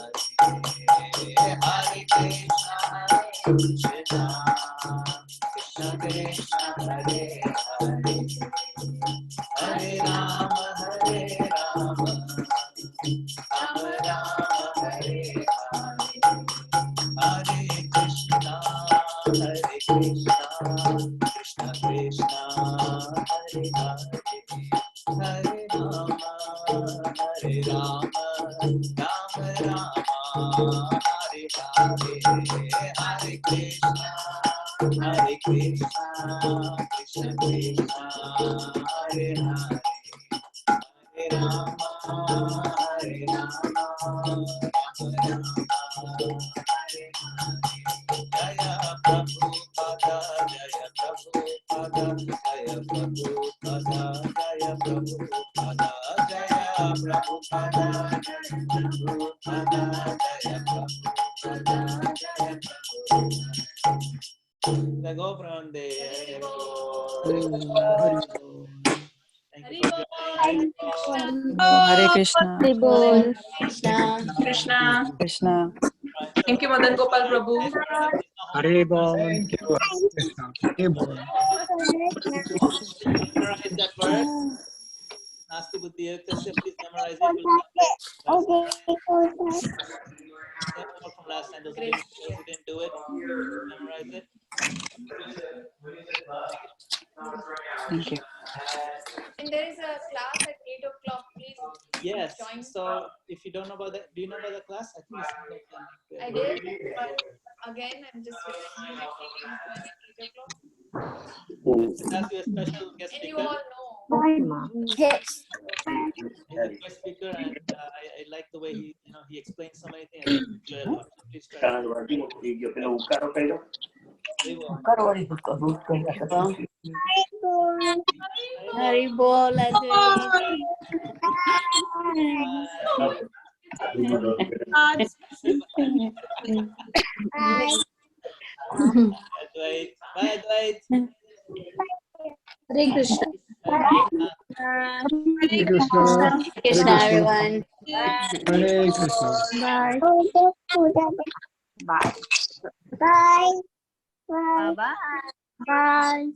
Hare Krishna, Hare Krishna, Krishna Krishna, Hare Hare, Hare Rama, Hare Rama, Rama Rama, Hare Hare, Hare Krishna, Hare Krishna, Krishna Krishna, Hare Hare, Hare Rama, Hare Rama, Rama Rama, Hare Hare, Hare Krishna, Hare Krishna, Krishna Krishna, Hare Hare, Hare Rama, Hare Rama, Rama Rama, Hare Hare, Jaya Prabhupada, Jaya Prabhupada, Jaya Prabhupada, Jaya Prabhupada, Jaya Prabhupada, Jaya Prabhupada, Jaya Prabhupada, Jaya Prabhupada. The go from there. Thank you for joining. Hare Krishna. Krishna. Krishna. Krishna. Thank you, Madan Gopal Prabhu. Hare Bol. Thank you. Hare Krishna. Hare Bol. Memorize that word. Nasti buddhi yuktasya. Please memorize it. We'll come same homework from last time. Those who didn't do it, memorize it. Thank you. And there is a class at 8 o'clock. Please Yes. join. So if you don't know about that, do you know about the class? I think it's I did, but again, I'm just reminding you. Please join at 8 o'clock. That's your special guest And you speaker. all know. Yes. He's a guest speaker, and I like the way he explains so many things. I enjoy a lot. So please try. Very well. Hari Bol, Advait. Advait. Bye, Advait. Hare Krishna. Hare Krishna. Krishna, everyone. Hare Krishna. Bye. Bye. Bye. Bye-bye. Bye.